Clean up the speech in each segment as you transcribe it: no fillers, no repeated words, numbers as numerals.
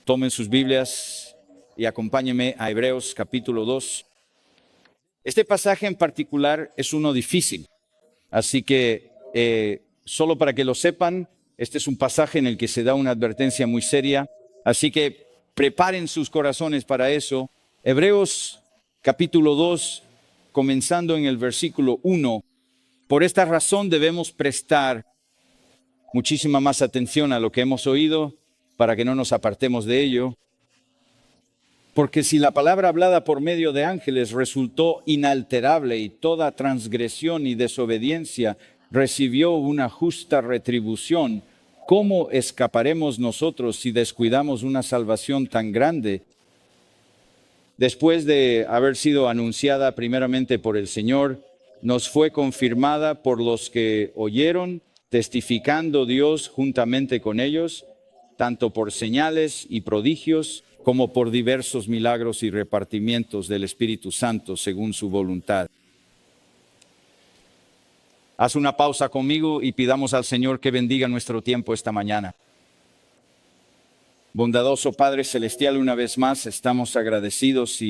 Tomen sus Biblias y acompáñenme a Hebreos capítulo 2. Este pasaje en particular es uno difícil, así que solo para que lo sepan, este es un pasaje en el que se da una advertencia muy seria, así que preparen sus corazones para eso. Hebreos capítulo 2, comenzando en el versículo 1. Por esta razón debemos prestar muchísima más atención a lo que hemos oído para que no nos apartemos de ello. Porque si la palabra hablada por medio de ángeles resultó inalterable y toda transgresión y desobediencia recibió una justa retribución, ¿cómo escaparemos nosotros si descuidamos una salvación tan grande? Después de haber sido anunciada primeramente por el Señor, nos fue confirmada por los que oyeron, testificando Dios juntamente con ellos, tanto por señales y prodigios, como por diversos milagros y repartimientos del Espíritu Santo según su voluntad. Haz una pausa conmigo y pidamos al Señor que bendiga nuestro tiempo esta mañana. Bondadoso Padre Celestial, una vez más estamos agradecidos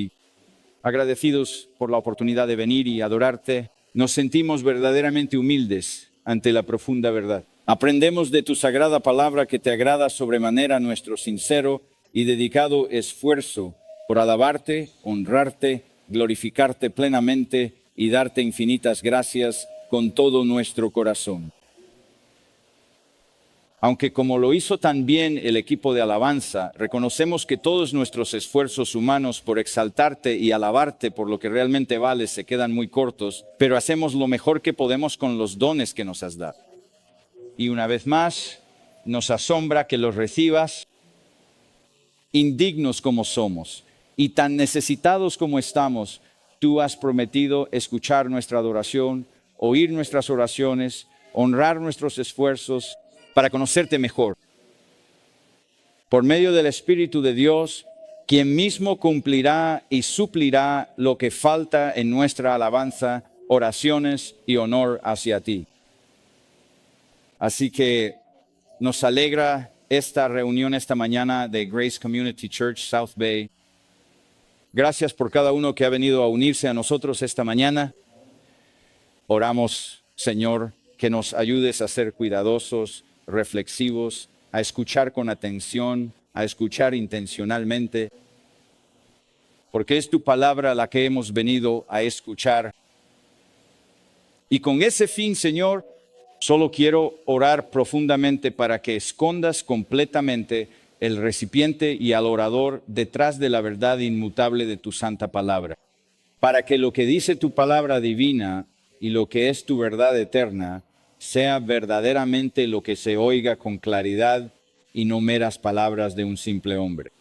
por la oportunidad de venir y adorarte. Nos sentimos verdaderamente humildes ante la profunda verdad. Aprendemos de tu sagrada palabra que te agrada sobremanera nuestro sincero y dedicado esfuerzo por alabarte, honrarte, glorificarte plenamente y darte infinitas gracias con todo nuestro corazón. Aunque como lo hizo también el equipo de alabanza, reconocemos que todos nuestros esfuerzos humanos por exaltarte y alabarte por lo que realmente vales se quedan muy cortos, pero hacemos lo mejor que podemos con los dones que nos has dado. Y una vez más, nos asombra que los recibas indignos como somos y tan necesitados como estamos. Tú has prometido escuchar nuestra adoración, oír nuestras oraciones, honrar nuestros esfuerzos para conocerte mejor. Por medio del Espíritu de Dios, quien mismo cumplirá y suplirá lo que falta en nuestra alabanza, oraciones y honor hacia ti. Así que nos alegra esta reunión esta mañana de Grace Community Church South Bay. Gracias por cada uno que ha venido a unirse a nosotros esta mañana. Oramos, Señor, que nos ayudes a ser cuidadosos, reflexivos, a escuchar con atención, a escuchar intencionalmente, porque es tu palabra la que hemos venido a escuchar. Y con ese fin, Señor, solo quiero orar profundamente para que escondas completamente el recipiente y al orador detrás de la verdad inmutable de tu santa palabra, para que lo que dice tu palabra divina y lo que es tu verdad eterna sea verdaderamente lo que se oiga con claridad y no meras palabras de un simple hombre.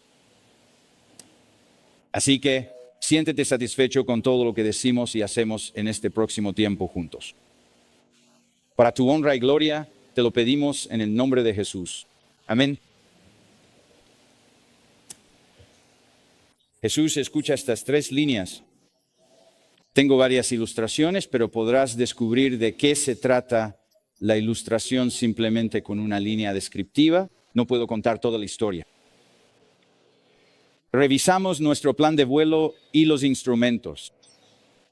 Así que siéntete satisfecho con todo lo que decimos y hacemos en este próximo tiempo juntos. Para tu honra y gloria, te lo pedimos en el nombre de Jesús. Amén. Jesús, escucha estas 3 líneas. Tengo varias ilustraciones, pero podrás descubrir de qué se trata la ilustración simplemente con una línea descriptiva. No puedo contar toda la historia. Revisamos nuestro plan de vuelo y los instrumentos.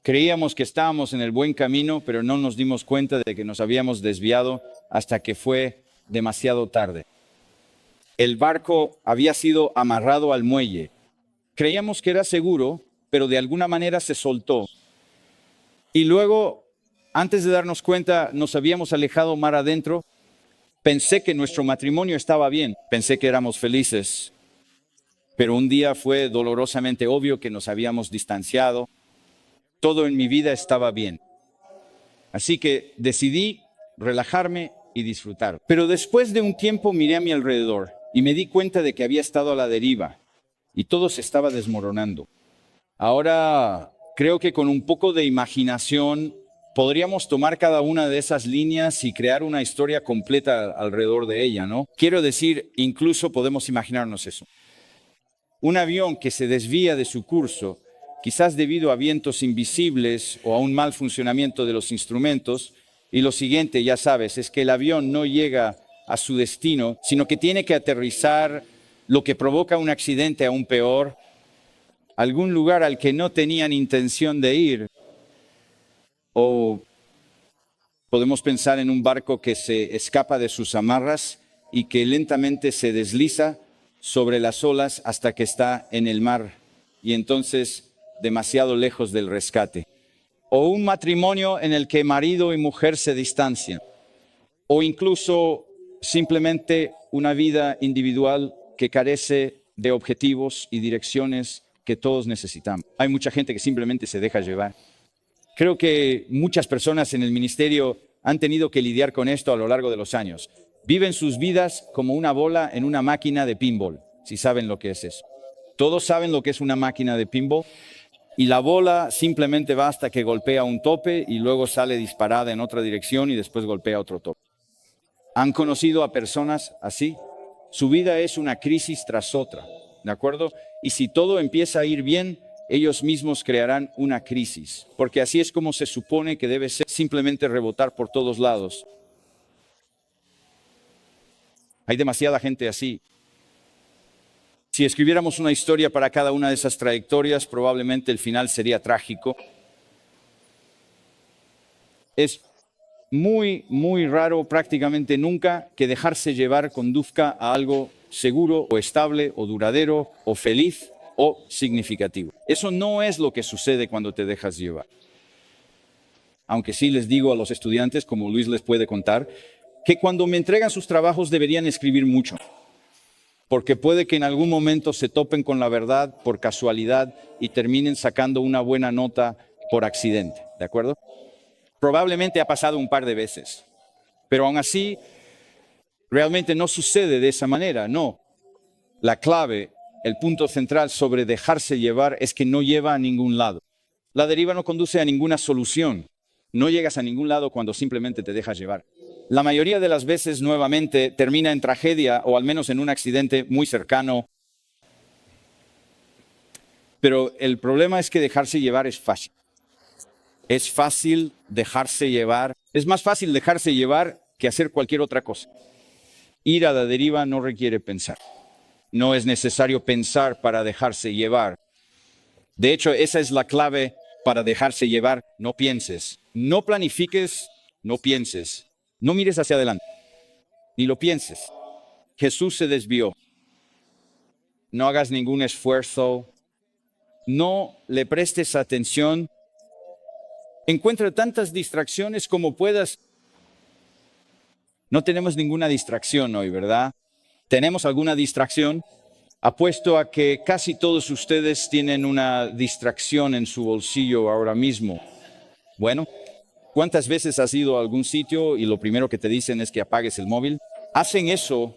Creíamos que estábamos en el buen camino, pero no nos dimos cuenta de que nos habíamos desviado hasta que fue demasiado tarde. El barco había sido amarrado al muelle. Creíamos que era seguro, pero de alguna manera se soltó. Y luego, antes de darnos cuenta, nos habíamos alejado mar adentro. Pensé que nuestro matrimonio estaba bien, pensé que éramos felices. Pero un día fue dolorosamente obvio que nos habíamos distanciado. Todo en mi vida estaba bien. Así que decidí relajarme y disfrutar. Pero después de un tiempo miré a mi alrededor y me di cuenta de que había estado a la deriva y todo se estaba desmoronando. Ahora creo que con un poco de imaginación podríamos tomar cada una de esas líneas y crear una historia completa alrededor de ella, ¿no? Quiero decir, incluso podemos imaginarnos eso. Un avión que se desvía de su curso, quizás debido a vientos invisibles o a un mal funcionamiento de los instrumentos, y lo siguiente, ya sabes, es que el avión no llega a su destino, sino que tiene que aterrizar lo que provoca un accidente aún peor, algún lugar al que no tenían intención de ir, o podemos pensar en un barco que se escapa de sus amarras y que lentamente se desliza sobre las olas hasta que está en el mar y entonces demasiado lejos del rescate. O un matrimonio en el que marido y mujer se distancian. O incluso simplemente una vida individual que carece de objetivos y direcciones que todos necesitamos. Hay mucha gente que simplemente se deja llevar. Creo que muchas personas en el ministerio han tenido que lidiar con esto a lo largo de los años. Viven sus vidas como una bola en una máquina de pinball, si saben lo que es eso. Todos saben lo que es una máquina de pinball y la bola simplemente va hasta que golpea un tope y luego sale disparada en otra dirección y después golpea otro tope. ¿Han conocido a personas así? Su vida es una crisis tras otra, ¿de acuerdo? Y si todo empieza a ir bien, ellos mismos crearán una crisis, porque así es como se supone que debe ser, simplemente rebotar por todos lados. Hay demasiada gente así. Si escribiéramos una historia para cada una de esas trayectorias, probablemente el final sería trágico. Es muy raro, prácticamente nunca, que dejarse llevar conduzca a algo seguro o estable o duradero o feliz o significativo. Eso no es lo que sucede cuando te dejas llevar. Aunque sí les digo a los estudiantes, como Luis les puede contar, que cuando me entregan sus trabajos deberían escribir mucho, porque puede que en algún momento se topen con la verdad por casualidad y terminen sacando una buena nota por accidente, ¿de acuerdo? Probablemente ha pasado un par de veces, pero aún así realmente no sucede de esa manera, no. La clave, el punto central sobre dejarse llevar es que no lleva a ningún lado. La deriva no conduce a ninguna solución. No llegas a ningún lado cuando simplemente te dejas llevar. La mayoría de las veces nuevamente termina en tragedia o al menos en un accidente muy cercano. Pero el problema es que dejarse llevar es fácil. Es fácil dejarse llevar. Es más fácil dejarse llevar que hacer cualquier otra cosa. Ir a la deriva no requiere pensar. No es necesario pensar para dejarse llevar. De hecho, esa es la clave para dejarse llevar. No pienses. No planifiques, no pienses. No mires hacia adelante, ni lo pienses. Jesús se desvió. No hagas ningún esfuerzo. No le prestes atención. Encuentra tantas distracciones como puedas. No tenemos ninguna distracción hoy, ¿verdad? ¿Tenemos alguna distracción? Apuesto a que casi todos ustedes tienen una distracción en su bolsillo ahora mismo. Bueno, ¿cuántas veces has ido a algún sitio y lo primero que te dicen es que apagues el móvil? Hacen eso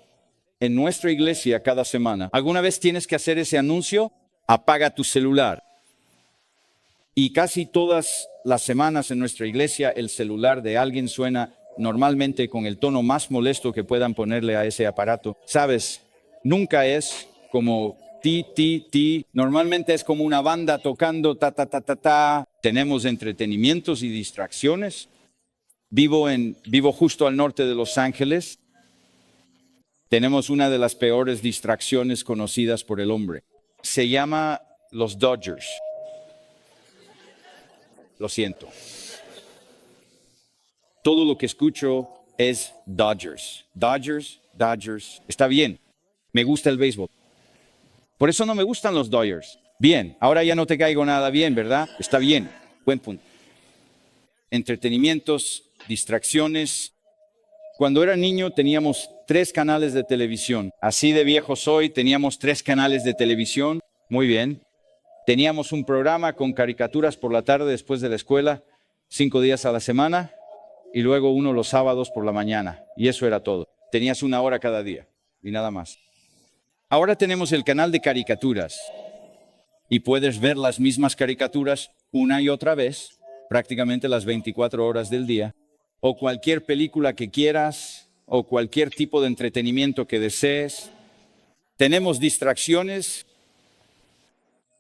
en nuestra iglesia cada semana. ¿Alguna vez tienes que hacer ese anuncio? Apaga tu celular. Y casi todas las semanas en nuestra iglesia el celular de alguien suena normalmente con el tono más molesto que puedan ponerle a ese aparato. ¿Sabes? Nunca es como ti, ti, ti. Normalmente es como una banda tocando ta, ta, ta, ta, ta. Tenemos entretenimientos y distracciones. Vivo justo al norte de Los Ángeles. Tenemos una de las peores distracciones conocidas por el hombre. Se llama los Dodgers. Lo siento. Todo lo que escucho es Dodgers. Dodgers, Dodgers. Está bien. Me gusta el béisbol. Por eso no me gustan los Dodgers. Bien, ahora ya no te caigo nada bien, ¿verdad? Está bien. Buen punto. Entretenimientos, distracciones. Cuando era niño teníamos 3 canales de televisión. Así de viejo soy, teníamos 3 canales de televisión. Muy bien. Teníamos un programa con caricaturas por la tarde después de la escuela, 5 días a la semana, y luego uno los sábados por la mañana. Y eso era todo. Tenías 1 hora cada día y nada más. Ahora tenemos el canal de caricaturas y puedes ver las mismas caricaturas una y otra vez, prácticamente las 24 horas del día, o cualquier película que quieras, o cualquier tipo de entretenimiento que desees. Tenemos distracciones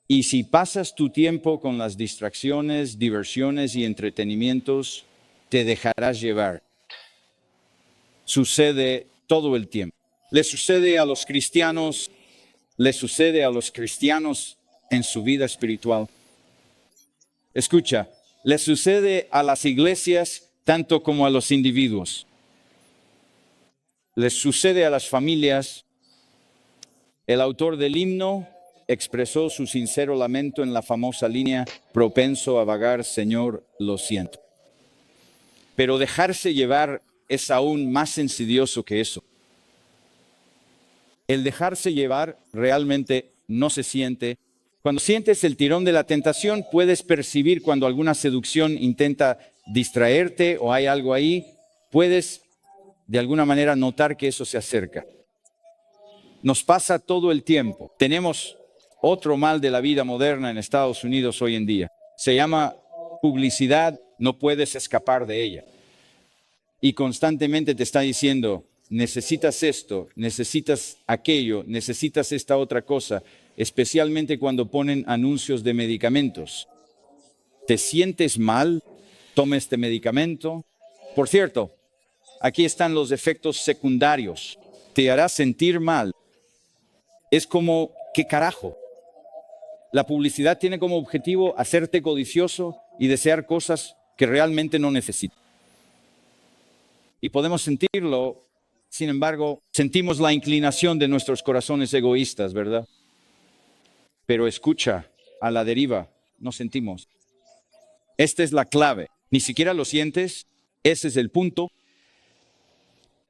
y si pasas tu tiempo con las distracciones, diversiones y entretenimientos, te dejarás llevar. Sucede todo el tiempo. Le sucede a los cristianos le sucede a los cristianos en su vida espiritual. Escucha, le sucede a las iglesias tanto como a los individuos. Les sucede a las familias. El autor del himno expresó su sincero lamento en la famosa línea: propenso a vagar, Señor, lo siento. Pero dejarse llevar es aún más insidioso que eso. El dejarse llevar realmente no se siente. Cuando sientes el tirón de la tentación, puedes percibir cuando alguna seducción intenta distraerte o hay algo ahí. Puedes de alguna manera notar que eso se acerca. Nos pasa todo el tiempo. Tenemos otro mal de la vida moderna en Estados Unidos hoy en día. Se llama publicidad, no puedes escapar de ella. Y constantemente te está diciendo: necesitas esto, necesitas aquello, necesitas esta otra cosa, especialmente cuando ponen anuncios de medicamentos. ¿Te sientes mal? Toma este medicamento. Por cierto, aquí están los efectos secundarios. Te hará sentir mal. Es como, ¿qué carajo? La publicidad tiene como objetivo hacerte codicioso y desear cosas que realmente no necesitas. Y podemos sentirlo, sin embargo, sentimos la inclinación de nuestros corazones egoístas, ¿verdad? Pero escucha, a la deriva, no sentimos. Esta es la clave. Ni siquiera lo sientes, ese es el punto.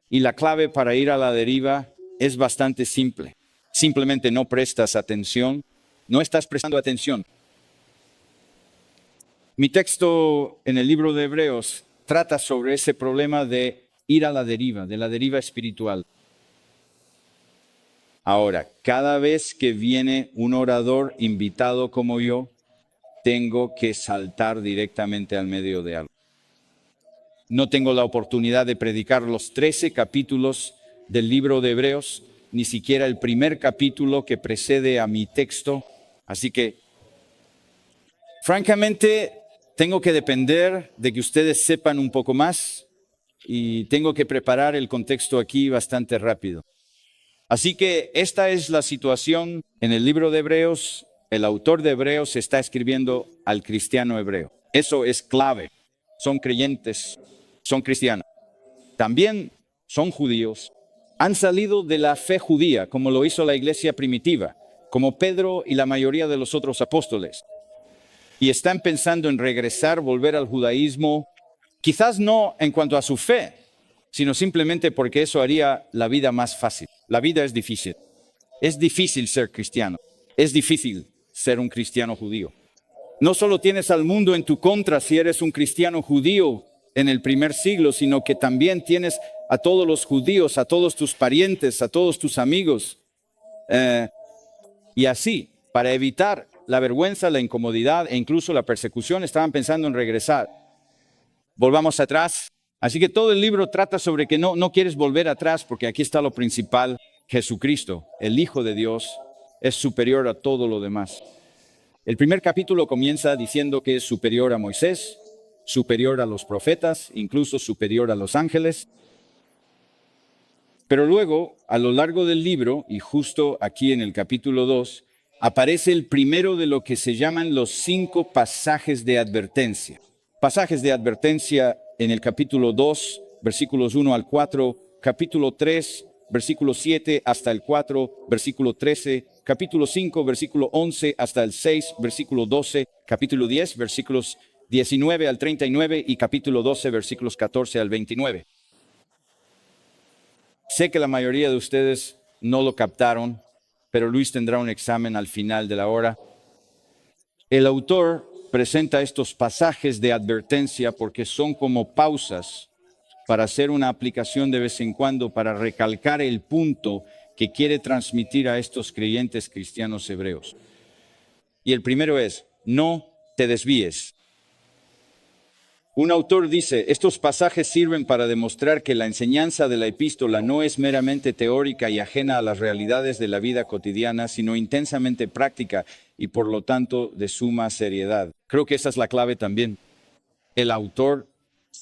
Y la clave para ir a la deriva es bastante simple. Simplemente no prestas atención, no estás prestando atención. Mi texto en el libro de Hebreos trata sobre ese problema de ir a la deriva, de la deriva espiritual. Ahora, cada vez que viene un orador invitado como yo, tengo que saltar directamente al medio de algo. No tengo la oportunidad de predicar los 13 capítulos del libro de Hebreos, ni siquiera el primer capítulo que precede a mi texto. Así que, francamente, tengo que depender de que ustedes sepan un poco más y tengo que preparar el contexto aquí bastante rápido. Así que esta es la situación en el libro de Hebreos. El autor de Hebreos está escribiendo al cristiano hebreo. Eso es clave. Son creyentes, son cristianos. También son judíos. Han salido de la fe judía, como lo hizo la iglesia primitiva, como Pedro y la mayoría de los otros apóstoles. Y están pensando en regresar, volver al judaísmo, quizás no en cuanto a su fe, sino simplemente porque eso haría la vida más fácil. La vida es difícil. Es difícil ser cristiano. Es difícil ser un cristiano judío. No solo tienes al mundo en tu contra si eres un cristiano judío en el primer siglo, sino que también tienes a todos los judíos, a todos tus parientes, a todos tus amigos. Y así, para evitar la vergüenza, la incomodidad e incluso la persecución, estaban pensando en regresar. Volvamos atrás. Así que todo el libro trata sobre que no quieres volver atrás, porque aquí está lo principal: Jesucristo, el Hijo de Dios, es superior a todo lo demás. El primer capítulo comienza diciendo que es superior a Moisés, superior a los profetas, incluso superior a los ángeles. Pero luego, a lo largo del libro, y justo aquí en el capítulo 2, aparece el primero de lo que se llaman los 5 pasajes de advertencia. Pasajes de advertencia en el capítulo 2, versículos 1 al 4, capítulo 3, versículo 7 hasta el 4, versículo 13, capítulo 5, versículo 11 hasta el 6, versículo 12, capítulo 10, versículos 19 al 39 y capítulo 12, versículos 14 al 29. Sé que la mayoría de ustedes no lo captaron, pero Luis tendrá un examen al final de la hora. El autor presenta estos pasajes de advertencia porque son como pausas para hacer una aplicación de vez en cuando, para recalcar el punto que quiere transmitir a estos creyentes cristianos hebreos. Y el primero es: no te desvíes. Un autor dice: estos pasajes sirven para demostrar que la enseñanza de la epístola no es meramente teórica y ajena a las realidades de la vida cotidiana, sino intensamente práctica y por lo tanto de suma seriedad. Creo que esa es la clave también. El autor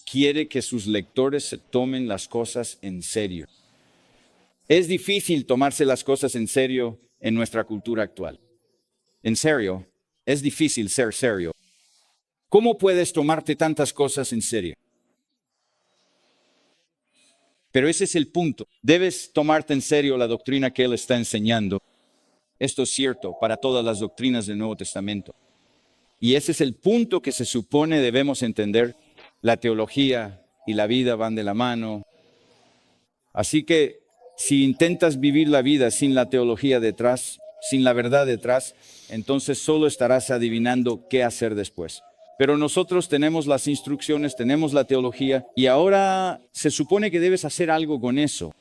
quiere que sus lectores se tomen las cosas en serio. Es difícil tomarse las cosas en serio en nuestra cultura actual. En serio, es difícil ser serio. ¿Cómo puedes tomarte tantas cosas en serio? Pero ese es el punto. Debes tomarte en serio la doctrina que Él está enseñando. Esto es cierto para todas las doctrinas del Nuevo Testamento. Y ese es el punto que se supone debemos entender. La teología y la vida van de la mano. Así que si intentas vivir la vida sin la teología detrás, sin la verdad detrás, entonces solo estarás adivinando qué hacer después. Pero nosotros tenemos las instrucciones, tenemos la teología y ahora se supone que debes hacer algo con eso.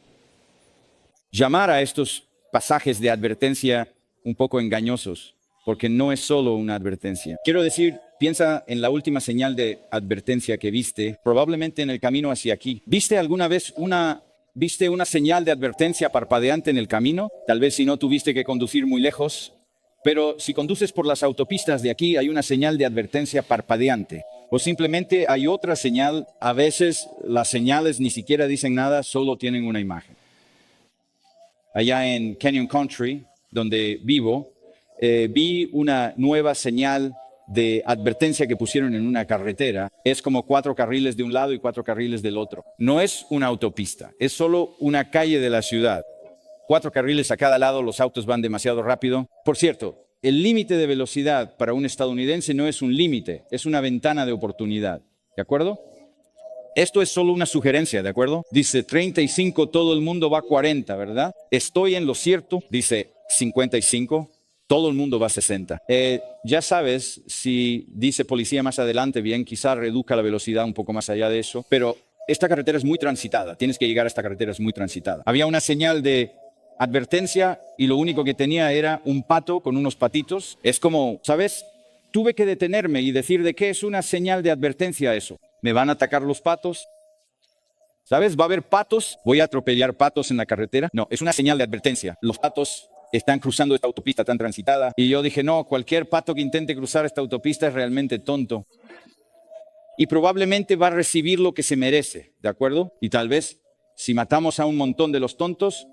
Llamar a estos pasajes de advertencia un poco engañosos, porque no es solo una advertencia. Quiero decir, piensa en la última señal de advertencia que viste, probablemente en el camino hacia aquí. ¿Viste alguna vez una señal de advertencia parpadeante en el camino? Tal vez si no tuviste que conducir muy lejos. Pero si conduces por las autopistas de aquí, hay una señal de advertencia parpadeante. O simplemente hay otra señal. A veces las señales ni siquiera dicen nada, solo tienen una imagen. Allá en Canyon Country, donde vivo, vi una nueva señal de advertencia que pusieron en una carretera. Es como 4 carriles de un lado y 4 carriles del otro. No es una autopista, es solo una calle de la ciudad. 4 carriles a cada lado, los autos van demasiado rápido. Por cierto, el límite de velocidad para un estadounidense no es un límite, es una ventana de oportunidad. ¿De acuerdo? Esto es solo una sugerencia, ¿de acuerdo? Dice 35, todo el mundo va a 40, ¿verdad? Estoy en lo cierto, dice 55, todo el mundo va a 60. Ya sabes, si dice policía más adelante, bien, quizá reduzca la velocidad un poco más allá de eso, pero esta carretera es muy transitada, tienes que llegar a esta carretera, es muy transitada. Había una señal de advertencia y lo único que tenía era un pato con unos patitos. Es como, ¿sabes? Tuve que detenerme y decir de qué es una señal de advertencia eso. ¿Me van a atacar los patos? ¿Sabes? ¿Va a haber patos? ¿Voy a atropellar patos en la carretera? No, es una señal de advertencia. Los patos están cruzando esta autopista tan transitada. Y yo dije, no, cualquier pato que intente cruzar esta autopista es realmente tonto. Y probablemente va a recibir lo que se merece, ¿de acuerdo? Y tal vez, si matamos a un montón de los tontos,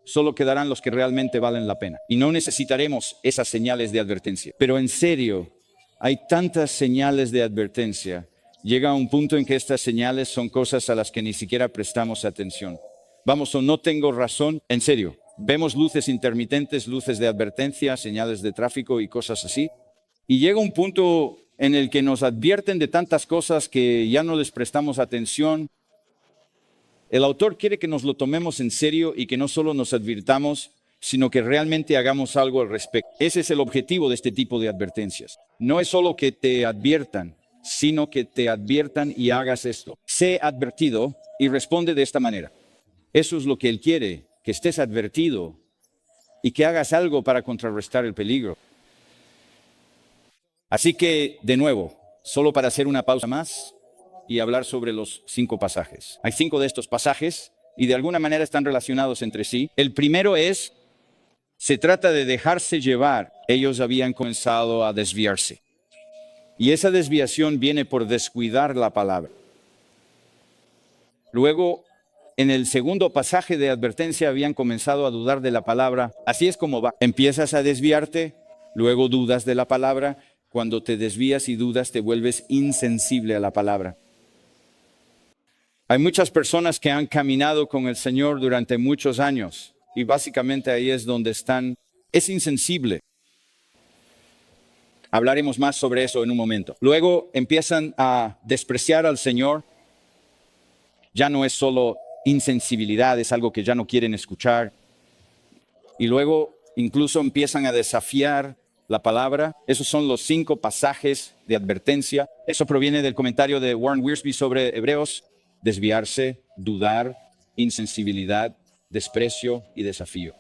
solo quedarán los que realmente valen la pena. Y no necesitaremos esas señales de advertencia. Pero en serio, hay tantas señales de advertencia. Llega un punto en que estas señales son cosas a las que ni siquiera prestamos atención. Vamos, o no tengo razón, en serio. Vemos luces intermitentes, luces de advertencia, señales de tráfico y cosas así. Y llega un punto en el que nos advierten de tantas cosas que ya no les prestamos atención. El autor quiere que nos lo tomemos en serio y que no solo nos advirtamos, sino que realmente hagamos algo al respecto. Ese es el objetivo de este tipo de advertencias. No es solo que te adviertan, sino que te adviertan y hagas esto. Sé advertido y responde de esta manera. Eso es lo que él quiere, que estés advertido y que hagas algo para contrarrestar el peligro. Así que, de nuevo, solo para hacer una pausa más y hablar sobre los 5 pasajes. Hay 5 de estos pasajes y de alguna manera están relacionados entre sí. El primero se trata de dejarse llevar. Ellos habían comenzado a desviarse. Y esa desviación viene por descuidar la palabra. Luego, en el segundo pasaje de advertencia habían comenzado a dudar de la palabra. Así es como va. Empiezas a desviarte, luego dudas de la palabra. Cuando te desvías y dudas, te vuelves insensible a la palabra. Hay muchas personas que han caminado con el Señor durante muchos años y básicamente ahí es donde están. Es insensible. Hablaremos más sobre eso en un momento. Luego empiezan a despreciar al Señor. Ya no es solo insensibilidad, es algo que ya no quieren escuchar. Y luego incluso empiezan a desafiar la palabra. Esos son los 5 pasajes de advertencia. Eso proviene del comentario de Warren Wiersbe sobre Hebreos. Desviarse, dudar, insensibilidad, desprecio y desafío.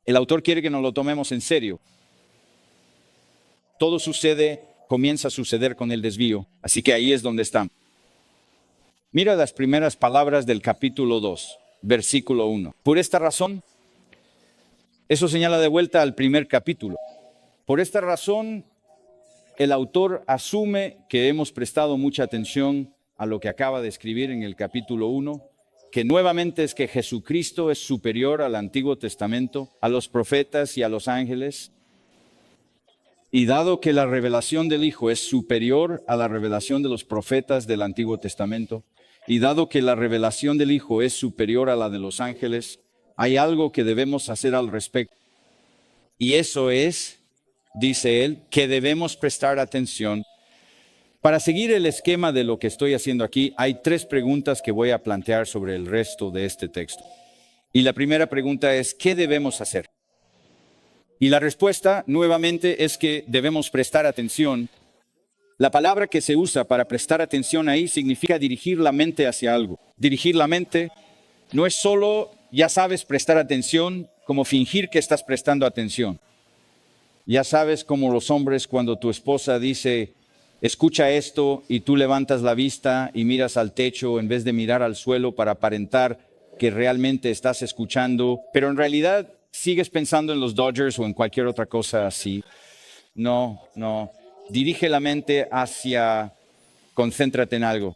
El autor quiere que nos lo tomemos en serio. Todo comienza a suceder con el desvío. Así que ahí es donde estamos. Mira las primeras palabras del capítulo 2, versículo 1. Por esta razón, eso señala de vuelta al primer capítulo. Por esta razón, el autor asume que hemos prestado mucha atención a lo que acaba de escribir en el capítulo 1 que nuevamente es que Jesucristo es superior al Antiguo Testamento, a los profetas y a los ángeles. Y dado que la revelación del Hijo es superior a la revelación de los profetas del Antiguo Testamento, y dado que la revelación del Hijo es superior a la de los ángeles, hay algo que debemos hacer al respecto. Y eso es, dice él, que debemos prestar atención. Para seguir el esquema de lo que estoy haciendo aquí, hay 3 preguntas que voy a plantear sobre el resto de este texto. Y la primera pregunta es, ¿qué debemos hacer? Y la respuesta, nuevamente, es que debemos prestar atención. La palabra que se usa para prestar atención ahí significa dirigir la mente hacia algo. Dirigir la mente no es solo, ya sabes, prestar atención, como fingir que estás prestando atención. Ya sabes, como los hombres, cuando tu esposa dice, escucha esto, y tú levantas la vista y miras al techo en vez de mirar al suelo para aparentar que realmente estás escuchando, pero en realidad sigues pensando en los Dodgers o en cualquier otra cosa así. No. Dirige la mente hacia, concéntrate en algo.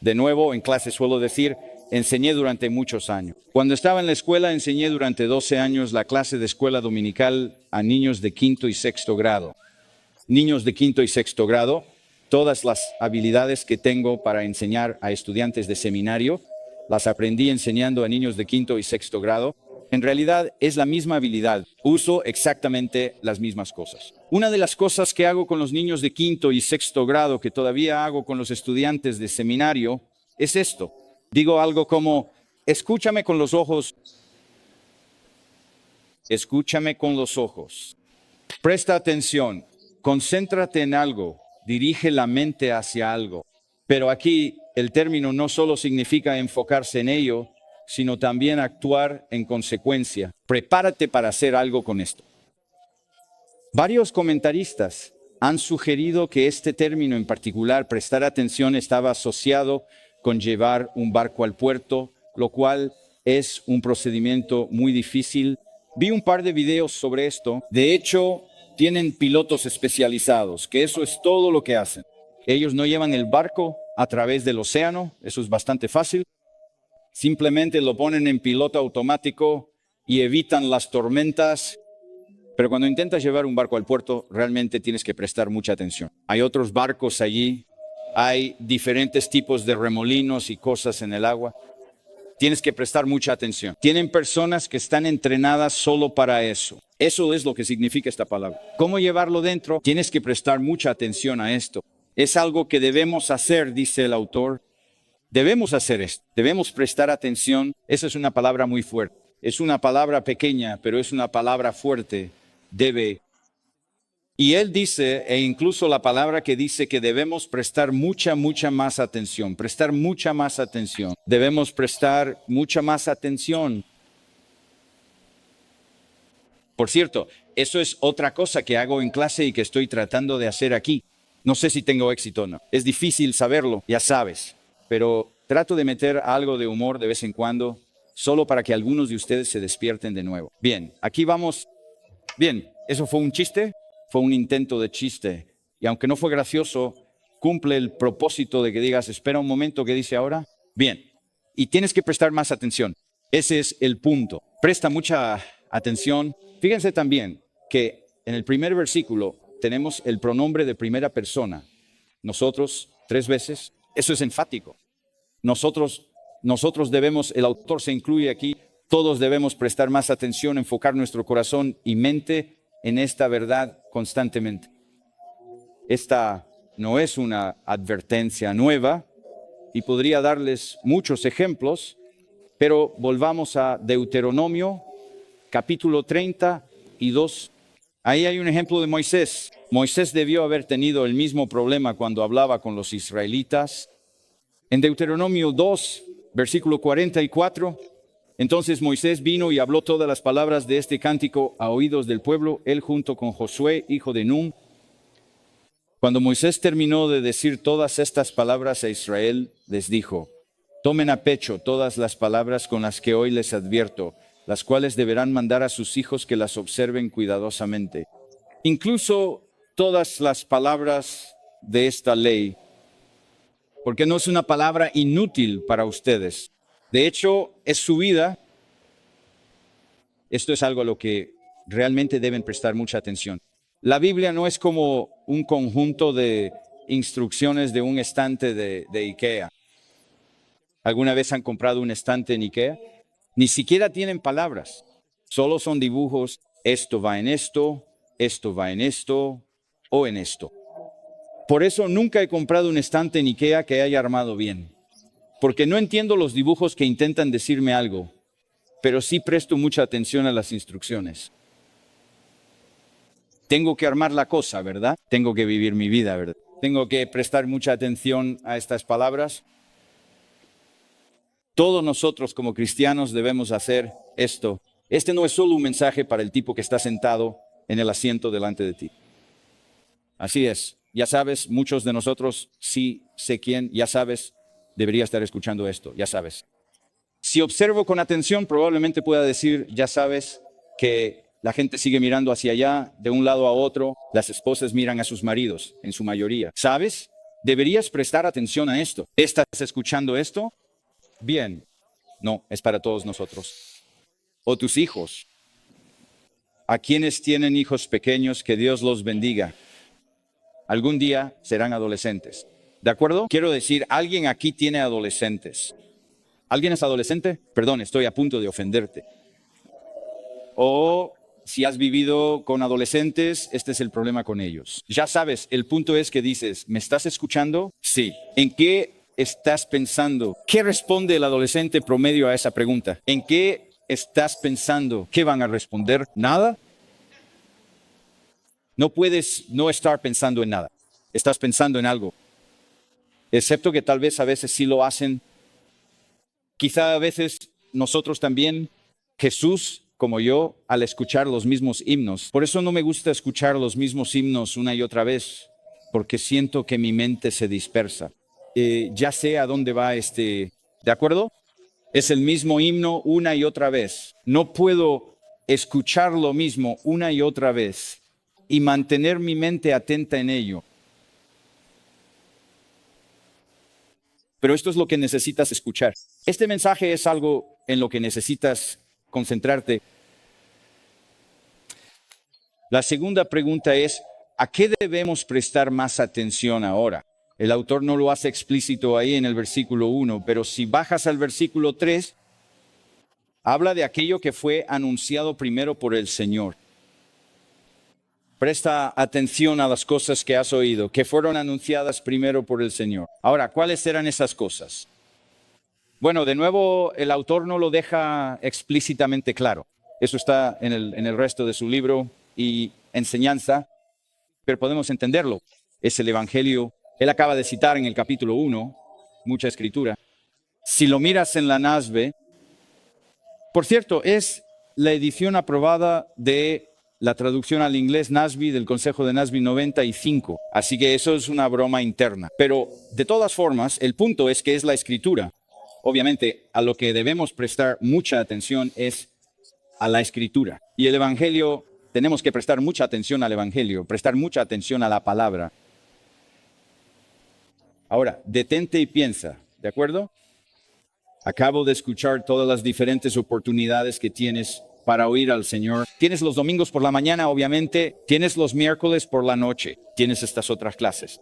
De nuevo, en clase suelo decir, enseñé durante muchos años. Cuando estaba en la escuela, enseñé durante 12 años la clase de escuela dominical a niños de 5º y 6º grado. Niños de 5º y 6º grado, todas las habilidades que tengo para enseñar a estudiantes de seminario, las aprendí enseñando a niños de 5º y 6º grado. En realidad es la misma habilidad, uso exactamente las mismas cosas. Una de las cosas que hago con los niños de 5º y 6º grado, que todavía hago con los estudiantes de seminario, es esto. Digo algo como, escúchame con los ojos. Escúchame con los ojos. Presta atención, concéntrate en algo, dirige la mente hacia algo. Pero aquí el término no solo significa enfocarse en ello, sino también actuar en consecuencia. Prepárate para hacer algo con esto. Varios comentaristas han sugerido que este término en particular, prestar atención, estaba asociado con llevar un barco al puerto, lo cual es un procedimiento muy difícil. Vi un par de videos sobre esto. De hecho, tienen pilotos especializados, que eso es todo lo que hacen. Ellos no llevan el barco a través del océano, eso es bastante fácil. Simplemente lo ponen en piloto automático y evitan las tormentas. Pero cuando intentas llevar un barco al puerto, realmente tienes que prestar mucha atención. Hay otros barcos allí, hay diferentes tipos de remolinos y cosas en el agua. Tienes que prestar mucha atención. Tienen personas que están entrenadas solo para eso. Eso es lo que significa esta palabra. ¿Cómo llevarlo dentro? Tienes que prestar mucha atención a esto. Es algo que debemos hacer, dice el autor. Debemos hacer esto, debemos prestar atención. Esa es una palabra muy fuerte. Es una palabra pequeña, pero es una palabra fuerte. Debe. Y él dice, e incluso la palabra que dice que debemos prestar mucha más atención. Prestar mucha más atención. Debemos prestar mucha más atención. Por cierto, eso es otra cosa que hago en clase y que estoy tratando de hacer aquí. No sé si tengo éxito o no. Es difícil saberlo, ya sabes. Pero trato de meter algo de humor de vez en cuando, solo para que algunos de ustedes se despierten de nuevo. Bien, aquí vamos. Bien, eso fue un chiste, fue un intento de chiste. Y aunque no fue gracioso, cumple el propósito de que digas, espera un momento, ¿qué dice ahora? Bien, y tienes que prestar más atención. Ese es el punto. Presta mucha atención. Fíjense también que en el primer versículo tenemos el pronombre de primera persona. Nosotros, 3 veces. Eso es enfático. Nosotros debemos, el autor se incluye aquí, todos debemos prestar más atención, enfocar nuestro corazón y mente en esta verdad constantemente. Esta no es una advertencia nueva y podría darles muchos ejemplos, pero volvamos a Deuteronomio, capítulo 32. Ahí hay un ejemplo de Moisés. Moisés debió haber tenido el mismo problema cuando hablaba con los israelitas. En Deuteronomio 2, versículo 44, entonces Moisés vino y habló todas las palabras de este cántico a oídos del pueblo, él junto con Josué, hijo de Nun. Cuando Moisés terminó de decir todas estas palabras a Israel, les dijo, tomen a pecho todas las palabras con las que hoy les advierto, las cuales deberán mandar a sus hijos que las observen cuidadosamente. Incluso todas las palabras de esta ley porque no es una palabra inútil para ustedes. De hecho, es su vida. Esto es algo a lo que realmente deben prestar mucha atención. La Biblia no es como un conjunto de instrucciones de un estante de IKEA. ¿Alguna vez han comprado un estante en IKEA? Ni siquiera tienen palabras. Solo son dibujos. Esto va en esto, esto va en esto o en esto. Por eso nunca he comprado un estante en IKEA que haya armado bien. Porque no entiendo los dibujos que intentan decirme algo, pero sí presto mucha atención a las instrucciones. Tengo que armar la cosa, ¿verdad? Tengo que vivir mi vida, ¿verdad? Tengo que prestar mucha atención a estas palabras. Todos nosotros como cristianos debemos hacer esto. Este no es solo un mensaje para el tipo que está sentado en el asiento delante de ti. Así es. Ya sabes, muchos de nosotros, sí sé quién, ya sabes, debería estar escuchando esto, ya sabes. Si observo con atención, probablemente pueda decir, ya sabes, que la gente sigue mirando hacia allá, de un lado a otro, las esposas miran a sus maridos, en su mayoría. ¿Sabes? Deberías prestar atención a esto. ¿Estás escuchando esto? Bien. No, es para todos nosotros. O tus hijos. A quienes tienen hijos pequeños, que Dios los bendiga. Algún día serán adolescentes. ¿De acuerdo? Quiero decir, alguien aquí tiene adolescentes. ¿Alguien es adolescente? Perdón, estoy a punto de ofenderte. O si has vivido con adolescentes, este es el problema con ellos. Ya sabes, el punto es que dices, ¿me estás escuchando? Sí. ¿En qué estás pensando? ¿Qué responde el adolescente promedio a esa pregunta? ¿En qué estás pensando? ¿Qué van a responder? ¿Nada? No puedes no estar pensando en nada. Estás pensando en algo. Excepto que tal vez a veces sí lo hacen. Quizá a veces nosotros también, Jesús, como yo, al escuchar los mismos himnos. Por eso no me gusta escuchar los mismos himnos una y otra vez, porque siento que mi mente se dispersa. Ya sé a dónde va ¿de acuerdo? Es el mismo himno una y otra vez. No puedo escuchar lo mismo una y otra vez y mantener mi mente atenta en ello. Pero esto es lo que necesitas escuchar. Este mensaje es algo en lo que necesitas concentrarte. La segunda pregunta es, ¿a qué debemos prestar más atención ahora? El autor no lo hace explícito ahí en el versículo 1, pero si bajas al versículo 3, habla de aquello que fue anunciado primero por el Señor. Presta atención a las cosas que has oído, que fueron anunciadas primero por el Señor. Ahora, ¿cuáles eran esas cosas? Bueno, de nuevo, el autor no lo deja explícitamente claro. Eso está en el resto de su libro y enseñanza, pero podemos entenderlo. Es el Evangelio. Él acaba de citar en el capítulo 1, mucha escritura. Si lo miras en la NASB, por cierto, es la edición aprobada de la traducción al inglés NASB del Consejo de NASB 95. Así que eso es una broma interna. Pero de todas formas, el punto es que es la escritura. Obviamente, a lo que debemos prestar mucha atención es a la escritura. Y el Evangelio, tenemos que prestar mucha atención al Evangelio, prestar mucha atención a la palabra. Ahora, detente y piensa, ¿de acuerdo? Acabo de escuchar todas las diferentes oportunidades que tienes para oír al Señor. Tienes los domingos por la mañana, obviamente. Tienes los miércoles por la noche. Tienes estas otras clases.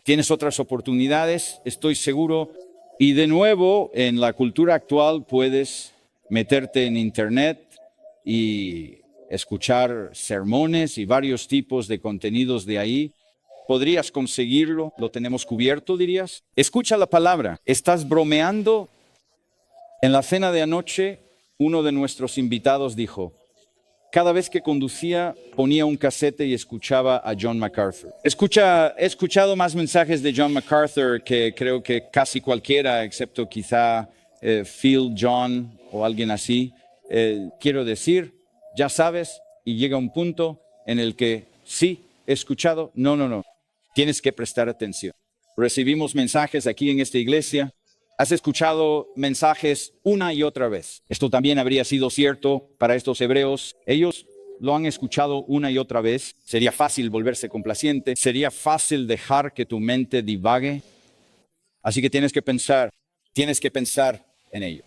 Tienes otras oportunidades, estoy seguro. Y de nuevo, en la cultura actual puedes meterte en internet y escuchar sermones y varios tipos de contenidos de ahí. ¿Podrías conseguirlo? ¿Lo tenemos cubierto, dirías? Escucha la palabra. ¿Estás bromeando? En la cena de anoche, uno de nuestros invitados dijo, cada vez que conducía, ponía un casete y escuchaba a John MacArthur. He escuchado más mensajes de John MacArthur que creo que casi cualquiera, excepto quizá Phil, John o alguien así. Quiero decir, ya sabes, y llega un punto en el que sí, he escuchado, no. Tienes que prestar atención. Recibimos mensajes aquí en esta iglesia. Has escuchado mensajes una y otra vez. Esto también habría sido cierto para estos hebreos. Ellos lo han escuchado una y otra vez. Sería fácil volverse complaciente. Sería fácil dejar que tu mente divague. Así que tienes que pensar en ello.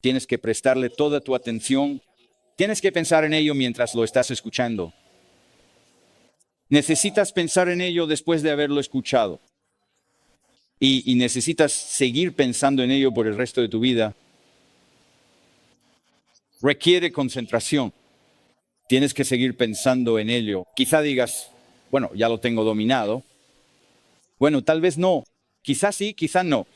Tienes que prestarle toda tu atención. Tienes que pensar en ello mientras lo estás escuchando. Necesitas pensar en ello después de haberlo escuchado. Y necesitas seguir pensando en ello por el resto de tu vida. Requiere concentración. Tienes que seguir pensando en ello. Quizá digas, bueno, ya lo tengo dominado. Bueno, tal vez no. Quizá sí, quizá no.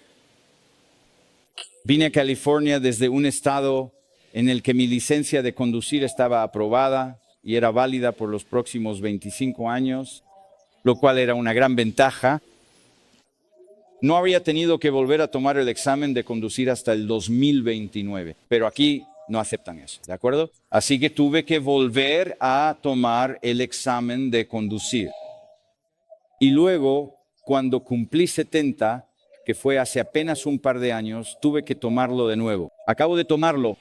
Vine a California desde un estado en el que mi licencia de conducir estaba aprobada y era válida por los próximos 25 años, lo cual era una gran ventaja. No habría tenido que volver a tomar el examen de conducir hasta el 2029, pero aquí no aceptan eso, ¿de acuerdo? Así que tuve que volver a tomar el examen de conducir. Y luego, cuando cumplí 70, que fue hace apenas un par de años, tuve que tomarlo de nuevo. Acabo de tomarlo.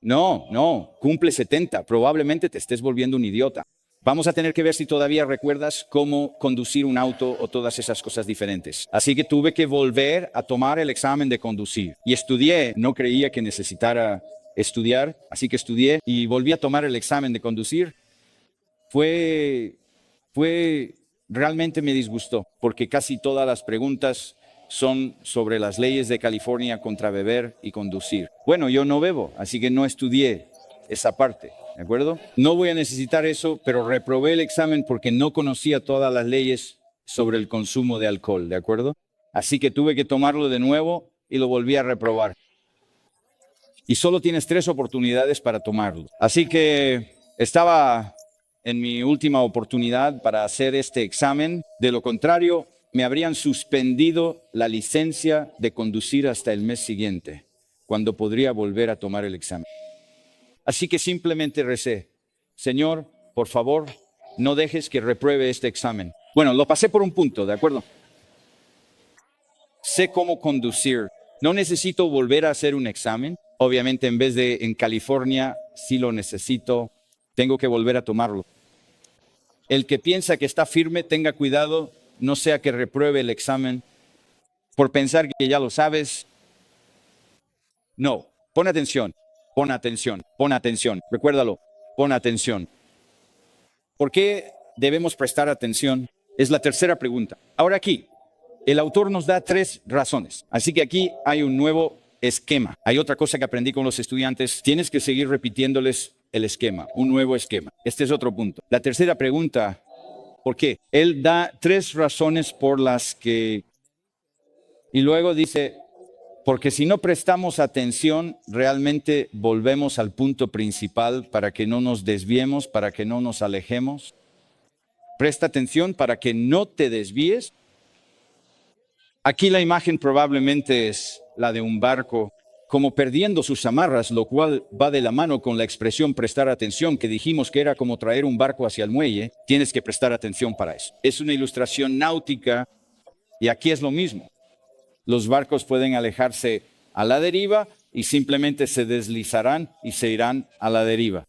No, cumple 70. Probablemente te estés volviendo un idiota. Vamos a tener que ver si todavía recuerdas cómo conducir un auto o todas esas cosas diferentes. Así que tuve que volver a tomar el examen de conducir. Y estudié, no creía que necesitara estudiar, así que estudié y volví a tomar el examen de conducir. Realmente me disgustó, porque casi todas las preguntas son sobre las leyes de California contra beber y conducir. Bueno, yo no bebo, así que no estudié esa parte, ¿de acuerdo? No voy a necesitar eso, pero reprobé el examen porque no conocía todas las leyes sobre el consumo de alcohol, ¿de acuerdo? Así que tuve que tomarlo de nuevo y lo volví a reprobar. Y solo tienes 3 oportunidades para tomarlo. Así que estaba en mi última oportunidad para hacer este examen. De lo contrario, me habrían suspendido la licencia de conducir hasta el mes siguiente, cuando podría volver a tomar el examen. Así que simplemente recé, Señor, por favor, no dejes que repruebe este examen. Bueno, lo pasé por un punto, ¿de acuerdo? Sé cómo conducir. No necesito volver a hacer un examen. Obviamente, en vez de en California, sí lo necesito. Tengo que volver a tomarlo. El que piensa que está firme, tenga cuidado, no sea que repruebe el examen por pensar que ya lo sabes. No, pon atención, pon atención, pon atención. Recuérdalo, pon atención. ¿Por qué debemos prestar atención? Es la tercera pregunta. Ahora aquí, el autor nos da 3 razones. Así que aquí hay un nuevo esquema. Hay otra cosa que aprendí con los estudiantes. Tienes que seguir repitiéndoles el esquema, un nuevo esquema. Este es otro punto. La tercera pregunta, ¿por qué? Él da 3 razones por las que... Y luego dice, porque si no prestamos atención, realmente volvemos al punto principal para que no nos desviemos, para que no nos alejemos. Presta atención para que no te desvíes. Aquí la imagen probablemente es la de un barco como perdiendo sus amarras, lo cual va de la mano con la expresión prestar atención, que dijimos que era como traer un barco hacia el muelle. Tienes que prestar atención para eso. Es una ilustración náutica y aquí es lo mismo. Los barcos pueden alejarse a la deriva y simplemente se deslizarán y se irán a la deriva.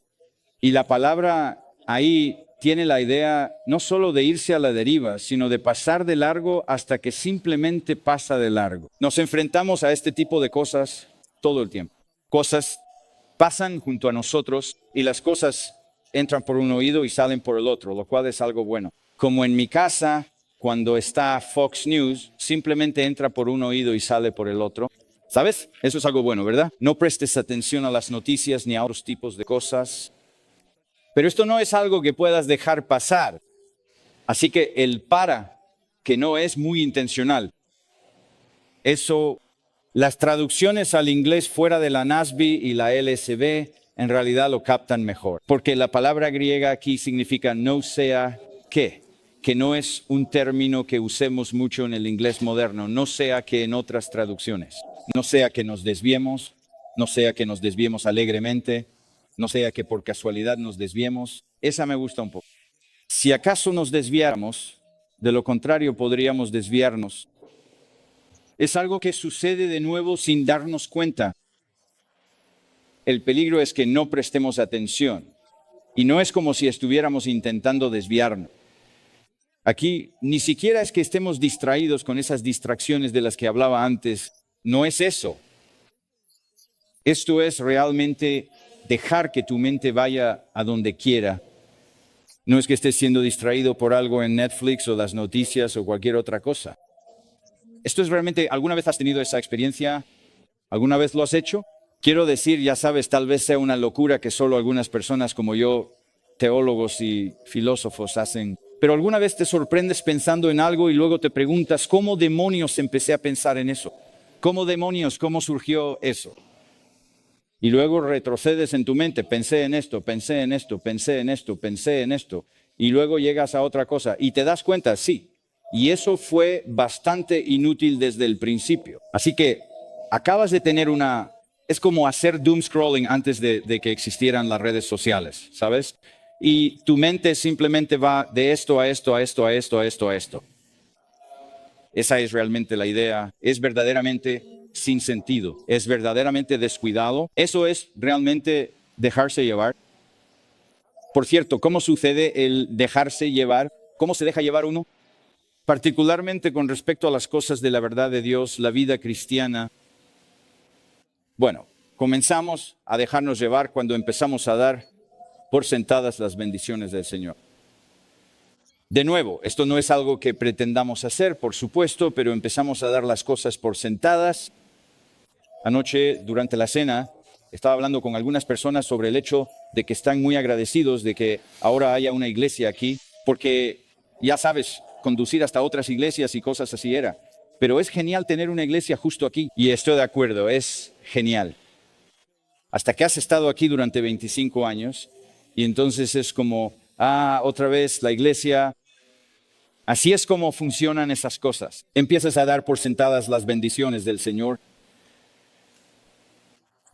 Y la palabra ahí tiene la idea no solo de irse a la deriva, sino de pasar de largo hasta que simplemente pasa de largo. Nos enfrentamos a este tipo de cosas todo el tiempo. Cosas pasan junto a nosotros y las cosas entran por un oído y salen por el otro, lo cual es algo bueno. Como en mi casa, cuando está Fox News, simplemente entra por un oído y sale por el otro. ¿Sabes? Eso es algo bueno, ¿verdad? No prestes atención a las noticias ni a otros tipos de cosas. Pero esto no es algo que puedas dejar pasar. Así que el para, que no es muy intencional. Eso, las traducciones al inglés fuera de la NASB y la LSB en realidad lo captan mejor. Porque la palabra griega aquí significa no sea que no es un término que usemos mucho en el inglés moderno, no sea que en otras traducciones. No sea que nos desviemos, no sea que nos desviemos alegremente, no sea que por casualidad nos desviemos. Esa me gusta un poco. Si acaso nos desviáramos, de lo contrario podríamos desviarnos. Es algo que sucede de nuevo sin darnos cuenta. El peligro es que no prestemos atención. Y no es como si estuviéramos intentando desviarnos. Aquí ni siquiera es que estemos distraídos con esas distracciones de las que hablaba antes. No es eso. Esto es realmente dejar que tu mente vaya a donde quiera. No es que estés siendo distraído por algo en Netflix o las noticias o cualquier otra cosa. Esto es realmente, ¿alguna vez has tenido esa experiencia? ¿Alguna vez lo has hecho? Quiero decir, ya sabes, tal vez sea una locura que solo algunas personas como yo, teólogos y filósofos, hacen. Pero ¿alguna vez te sorprendes pensando en algo y luego te preguntas, ¿cómo demonios empecé a pensar en eso? ¿Cómo demonios? ¿Cómo surgió eso? Y luego retrocedes en tu mente, pensé en esto, pensé en esto, pensé en esto, pensé en esto. Y luego llegas a otra cosa y te das cuenta, sí. Y eso fue bastante inútil desde el principio. Así que acabas de tener es como hacer doom scrolling antes de que existieran las redes sociales, ¿sabes? Y tu mente simplemente va de esto a esto, a esto, a esto, a esto, a esto. Esa es realmente la idea. Es verdaderamente sin sentido. Es verdaderamente descuidado. Eso es realmente dejarse llevar. Por cierto, ¿cómo sucede el dejarse llevar? ¿Cómo se deja llevar uno? Particularmente con respecto a las cosas de la verdad de Dios, la vida cristiana. Bueno, comenzamos a dejarnos llevar cuando empezamos a dar por sentadas las bendiciones del Señor. De nuevo, esto no es algo que pretendamos hacer, por supuesto, pero empezamos a dar las cosas por sentadas. Anoche, durante la cena, estaba hablando con algunas personas sobre el hecho de que están muy agradecidos de que ahora haya una iglesia aquí, porque ya sabes, conducir hasta otras iglesias y cosas así era. Pero es genial tener una iglesia justo aquí, y estoy de acuerdo, es genial. Hasta que has estado aquí durante 25 años, y entonces es como, otra vez la iglesia. Así es como funcionan esas cosas. Empiezas a dar por sentadas las bendiciones del Señor.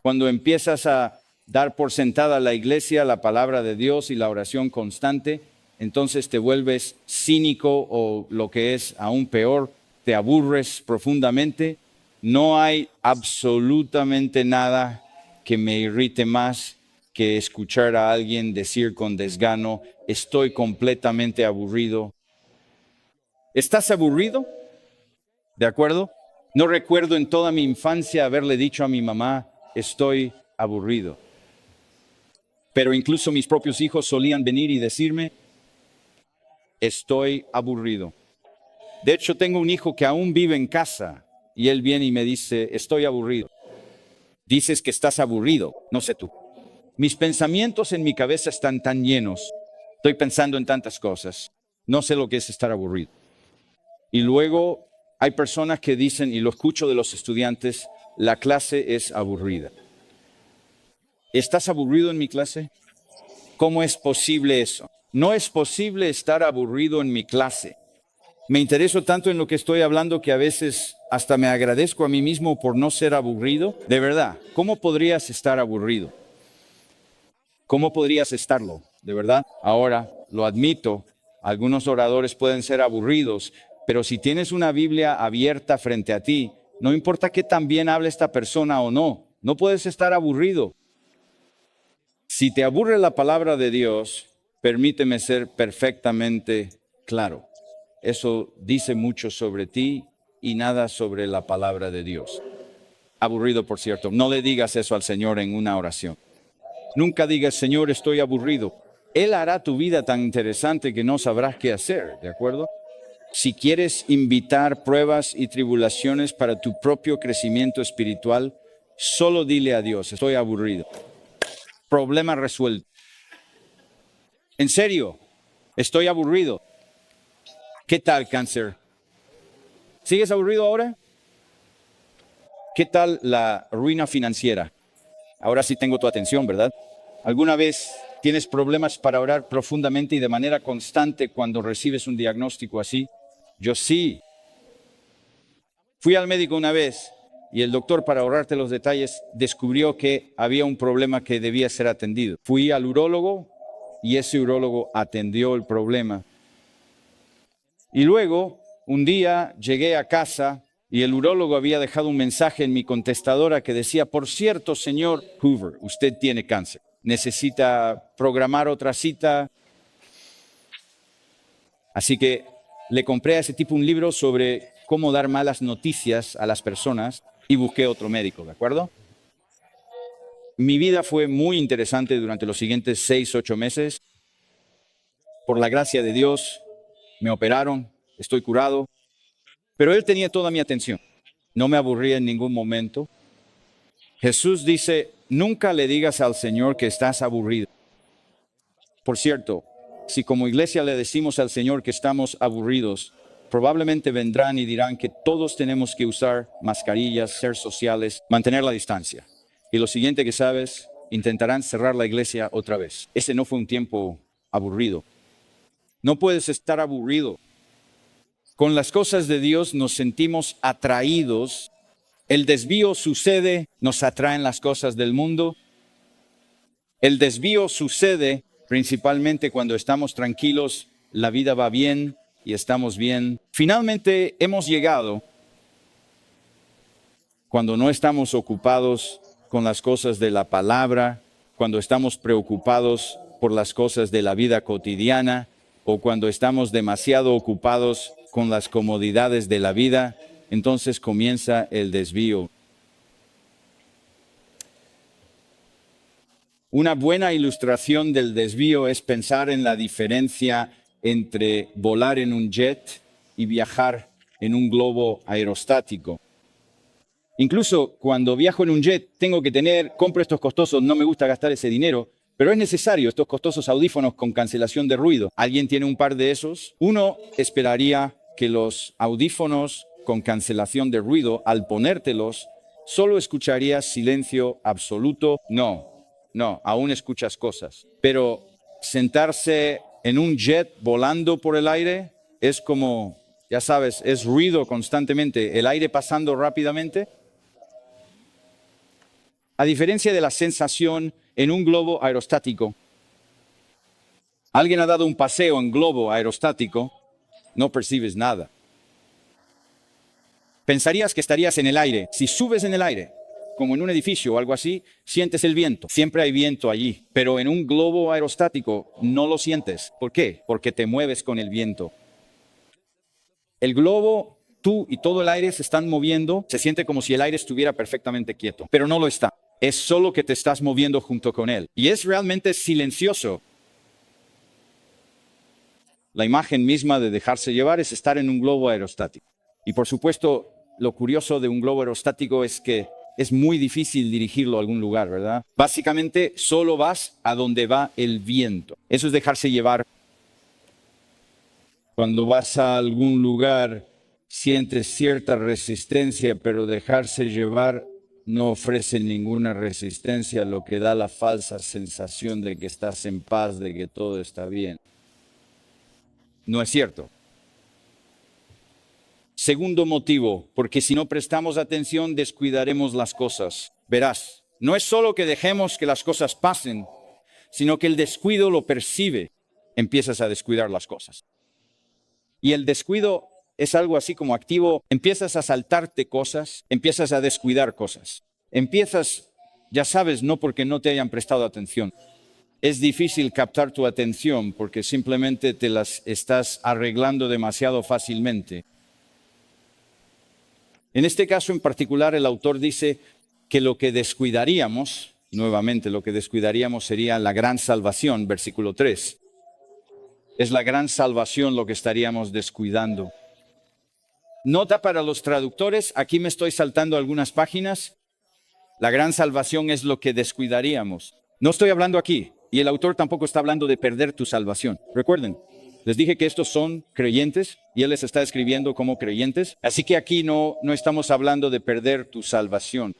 Cuando empiezas a dar por sentada la iglesia, la palabra de Dios y la oración constante, entonces te vuelves cínico o lo que es aún peor, te aburres profundamente. No hay absolutamente nada que me irrite más que escuchar a alguien decir con desgano, estoy completamente aburrido. ¿Estás aburrido? ¿De acuerdo? No recuerdo en toda mi infancia haberle dicho a mi mamá, estoy aburrido. Pero incluso mis propios hijos solían venir y decirme, estoy aburrido. De hecho, tengo un hijo que aún vive en casa y él viene y me dice, estoy aburrido. Dices que estás aburrido, no sé tú. Mis pensamientos en mi cabeza están tan llenos. Estoy pensando en tantas cosas. No sé lo que es estar aburrido. Y luego hay personas que dicen, y lo escucho de los estudiantes, la clase es aburrida. ¿Estás aburrido en mi clase? ¿Cómo es posible eso? No es posible estar aburrido en mi clase. Me intereso tanto en lo que estoy hablando que a veces hasta me agradezco a mí mismo por no ser aburrido. De verdad, ¿cómo podrías estar aburrido? ¿Cómo podrías estarlo? De verdad. Ahora, lo admito, algunos oradores pueden ser aburridos, pero si tienes una Biblia abierta frente a ti, no importa qué tan bien hable esta persona o no, no puedes estar aburrido. Si te aburre la palabra de Dios, permíteme ser perfectamente claro. Eso dice mucho sobre ti y nada sobre la palabra de Dios. Aburrido, por cierto. No le digas eso al Señor en una oración. Nunca digas, Señor, estoy aburrido. Él hará tu vida tan interesante que no sabrás qué hacer, ¿de acuerdo? Si quieres invitar pruebas y tribulaciones para tu propio crecimiento espiritual, solo dile a Dios, estoy aburrido. Problema resuelto. En serio, estoy aburrido. ¿Qué tal, cáncer? ¿Sigues aburrido ahora? ¿Qué tal la ruina financiera? Ahora sí tengo tu atención, ¿verdad? ¿Alguna vez tienes problemas para orar profundamente y de manera constante cuando recibes un diagnóstico así? Yo sí. Fui al médico una vez y el doctor, para ahorrarte los detalles, descubrió que había un problema que debía ser atendido. Fui al urólogo y ese urólogo atendió el problema. Y luego, un día llegué a casa y el urólogo había dejado un mensaje en mi contestadora que decía, por cierto, señor Hoover, usted tiene cáncer. Necesita programar otra cita. Así que le compré a ese tipo un libro sobre cómo dar malas noticias a las personas y busqué otro médico, ¿de acuerdo? Mi vida fue muy interesante durante los siguientes 6, 8 meses. Por la gracia de Dios, me operaron, estoy curado, pero Él tenía toda mi atención. No me aburría en ningún momento. Jesús dice, nunca le digas al Señor que estás aburrido. Por cierto, si como iglesia le decimos al Señor que estamos aburridos, probablemente vendrán y dirán que todos tenemos que usar mascarillas, ser sociales, mantener la distancia. Y lo siguiente que sabes, intentarán cerrar la iglesia otra vez. Ese no fue un tiempo aburrido. No puedes estar aburrido. Con las cosas de Dios nos sentimos atraídos. El desvío sucede, nos atraen las cosas del mundo. El desvío sucede principalmente cuando estamos tranquilos, la vida va bien y estamos bien. Finalmente hemos llegado cuando no estamos ocupados con las cosas de la palabra, cuando estamos preocupados por las cosas de la vida cotidiana o cuando estamos demasiado ocupados con las comodidades de la vida, entonces comienza el desvío. Una buena ilustración del desvío es pensar en la diferencia entre volar en un jet y viajar en un globo aerostático. Incluso cuando viajo en un jet, compro estos costosos, no me gusta gastar ese dinero, pero es necesario estos costosos audífonos con cancelación de ruido. ¿Alguien tiene un par de esos? Uno esperaría que los audífonos con cancelación de ruido, al ponértelos, solo escucharías silencio absoluto. No, aún escuchas cosas. Pero sentarse en un jet volando por el aire es como, ya sabes, es ruido constantemente, el aire pasando rápidamente. A diferencia de la sensación en un globo aerostático, alguien ha dado un paseo en globo aerostático, no percibes nada. Pensarías que estarías en el aire. Si subes en el aire, como en un edificio o algo así, sientes el viento. Siempre hay viento allí. Pero en un globo aerostático no lo sientes. ¿Por qué? Porque te mueves con el viento. El globo, tú y todo el aire se están moviendo. Se siente como si el aire estuviera perfectamente quieto. Pero no lo está. Es solo que te estás moviendo junto con él. Y es realmente silencioso. La imagen misma de dejarse llevar es estar en un globo aerostático. Y por supuesto, lo curioso de un globo aerostático es que es muy difícil dirigirlo a algún lugar, ¿verdad? Básicamente, solo vas a donde va el viento. Eso es dejarse llevar. Cuando vas a algún lugar, sientes cierta resistencia, pero dejarse llevar no ofrece ninguna resistencia, lo que da la falsa sensación de que estás en paz, de que todo está bien. No es cierto. Segundo motivo, porque si no prestamos atención, descuidaremos las cosas. Verás, no es solo que dejemos que las cosas pasen, sino que el descuido lo percibe. Empiezas a descuidar las cosas. Y el descuido es algo así como activo. Empiezas a saltarte cosas, empiezas a descuidar cosas. Empiezas, ya sabes, no porque no te hayan prestado atención. Es difícil captar tu atención porque simplemente te las estás arreglando demasiado fácilmente. En este caso en particular, el autor dice que lo que descuidaríamos, nuevamente lo que descuidaríamos sería la gran salvación, versículo 3. Es la gran salvación lo que estaríamos descuidando. Nota para los traductores, aquí me estoy saltando algunas páginas. La gran salvación es lo que descuidaríamos. No estoy hablando aquí, y el autor tampoco está hablando de perder tu salvación. Recuerden, les dije que estos son creyentes y él les está escribiendo como creyentes. Así que aquí no estamos hablando de perder tu salvación.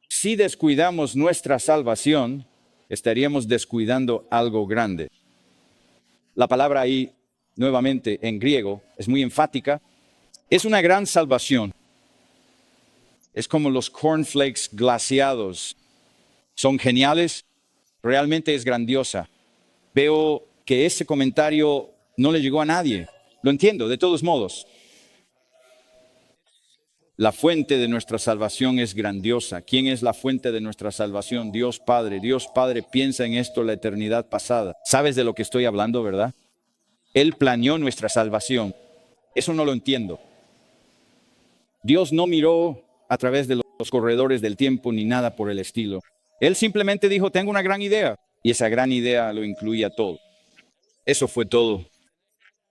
Si descuidamos nuestra salvación, estaríamos descuidando algo grande. La palabra ahí, nuevamente en griego, es muy enfática. Es una gran salvación. Es como los cornflakes glaseados. Son geniales. Realmente es grandiosa. Veo que ese comentario no le llegó a nadie. Lo entiendo, de todos modos. La fuente de nuestra salvación es grandiosa. ¿Quién es la fuente de nuestra salvación? Dios Padre. Dios Padre piensa en esto la eternidad pasada. ¿Sabes de lo que estoy hablando, verdad? Él planeó nuestra salvación. Eso no lo entiendo. Dios no miró a través de los corredores del tiempo ni nada por el estilo. Él simplemente dijo, tengo una gran idea. Y esa gran idea lo incluía todo. Eso fue todo.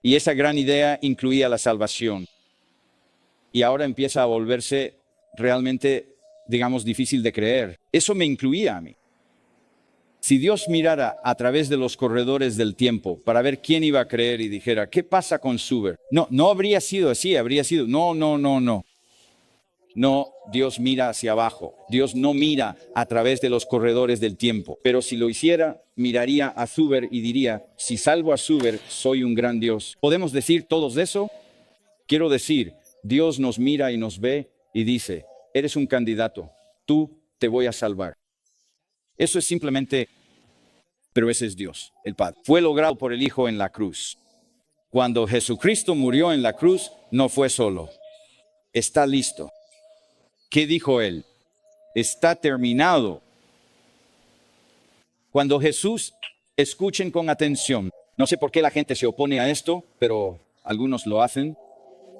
Y esa gran idea incluía la salvación. Y ahora empieza a volverse realmente, digamos, difícil de creer. Eso me incluía a mí. Si Dios mirara a través de los corredores del tiempo para ver quién iba a creer y dijera, ¿qué pasa con Suber? No, no habría sido así, habría sido, no. No, Dios mira hacia abajo. Dios no mira a través de los corredores del tiempo. Pero si lo hiciera, miraría a Suber y diría, si salvo a Suber, soy un gran Dios. ¿Podemos decir todos eso? Quiero decir, Dios nos mira y nos ve y dice, eres un candidato, tú te voy a salvar. Eso es simplemente, pero ese es Dios, el Padre. Fue logrado por el Hijo en la cruz. Cuando Jesucristo murió en la cruz, no fue solo. Está listo. ¿Qué dijo él? Está terminado. Cuando Jesús, escuchen con atención, no sé por qué la gente se opone a esto, pero algunos lo hacen.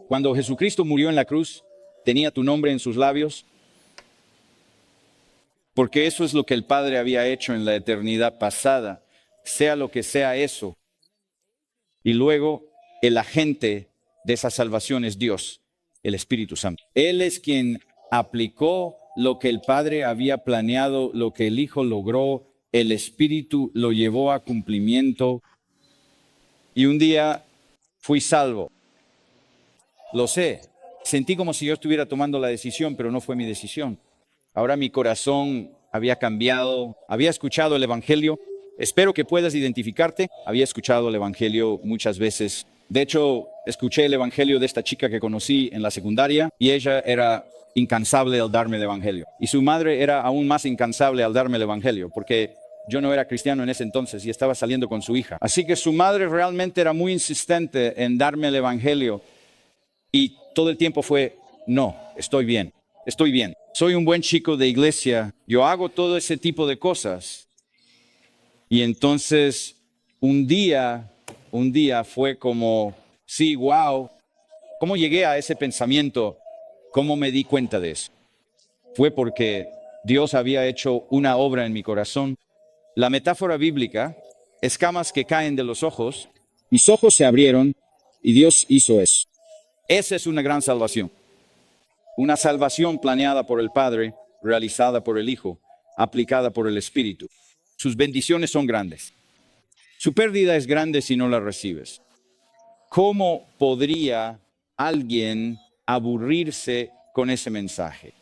Cuando Jesucristo murió en la cruz, tenía tu nombre en sus labios, porque eso es lo que el Padre había hecho en la eternidad pasada, sea lo que sea eso. Y luego el agente de esa salvación es Dios, el Espíritu Santo. Él es quien aplicó lo que el Padre había planeado, lo que el Hijo logró, el Espíritu lo llevó a cumplimiento. Y un día fui salvo. Lo sé. Sentí como si yo estuviera tomando la decisión, pero no fue mi decisión. Ahora mi corazón había cambiado, había escuchado el Evangelio. Espero que puedas identificarte. Había escuchado el Evangelio muchas veces. De hecho, escuché el Evangelio de esta chica que conocí en la secundaria y ella era incansable al darme el Evangelio. Y su madre era aún más incansable al darme el Evangelio, porque yo no era cristiano en ese entonces y estaba saliendo con su hija. Así que su madre realmente era muy insistente en darme el Evangelio. Y todo el tiempo fue, no, estoy bien, soy un buen chico de iglesia, yo hago todo ese tipo de cosas. Y entonces un día fue como, sí, wow, ¿cómo llegué a ese pensamiento? ¿Cómo me di cuenta de eso? Fue porque Dios había hecho una obra en mi corazón. La metáfora bíblica, escamas que caen de los ojos, mis ojos se abrieron y Dios hizo eso. Esa es una gran salvación. Una salvación planeada por el Padre, realizada por el Hijo, aplicada por el Espíritu. Sus bendiciones son grandes. Su pérdida es grande si no la recibes. ¿Cómo podría alguien aburrirse con ese mensaje?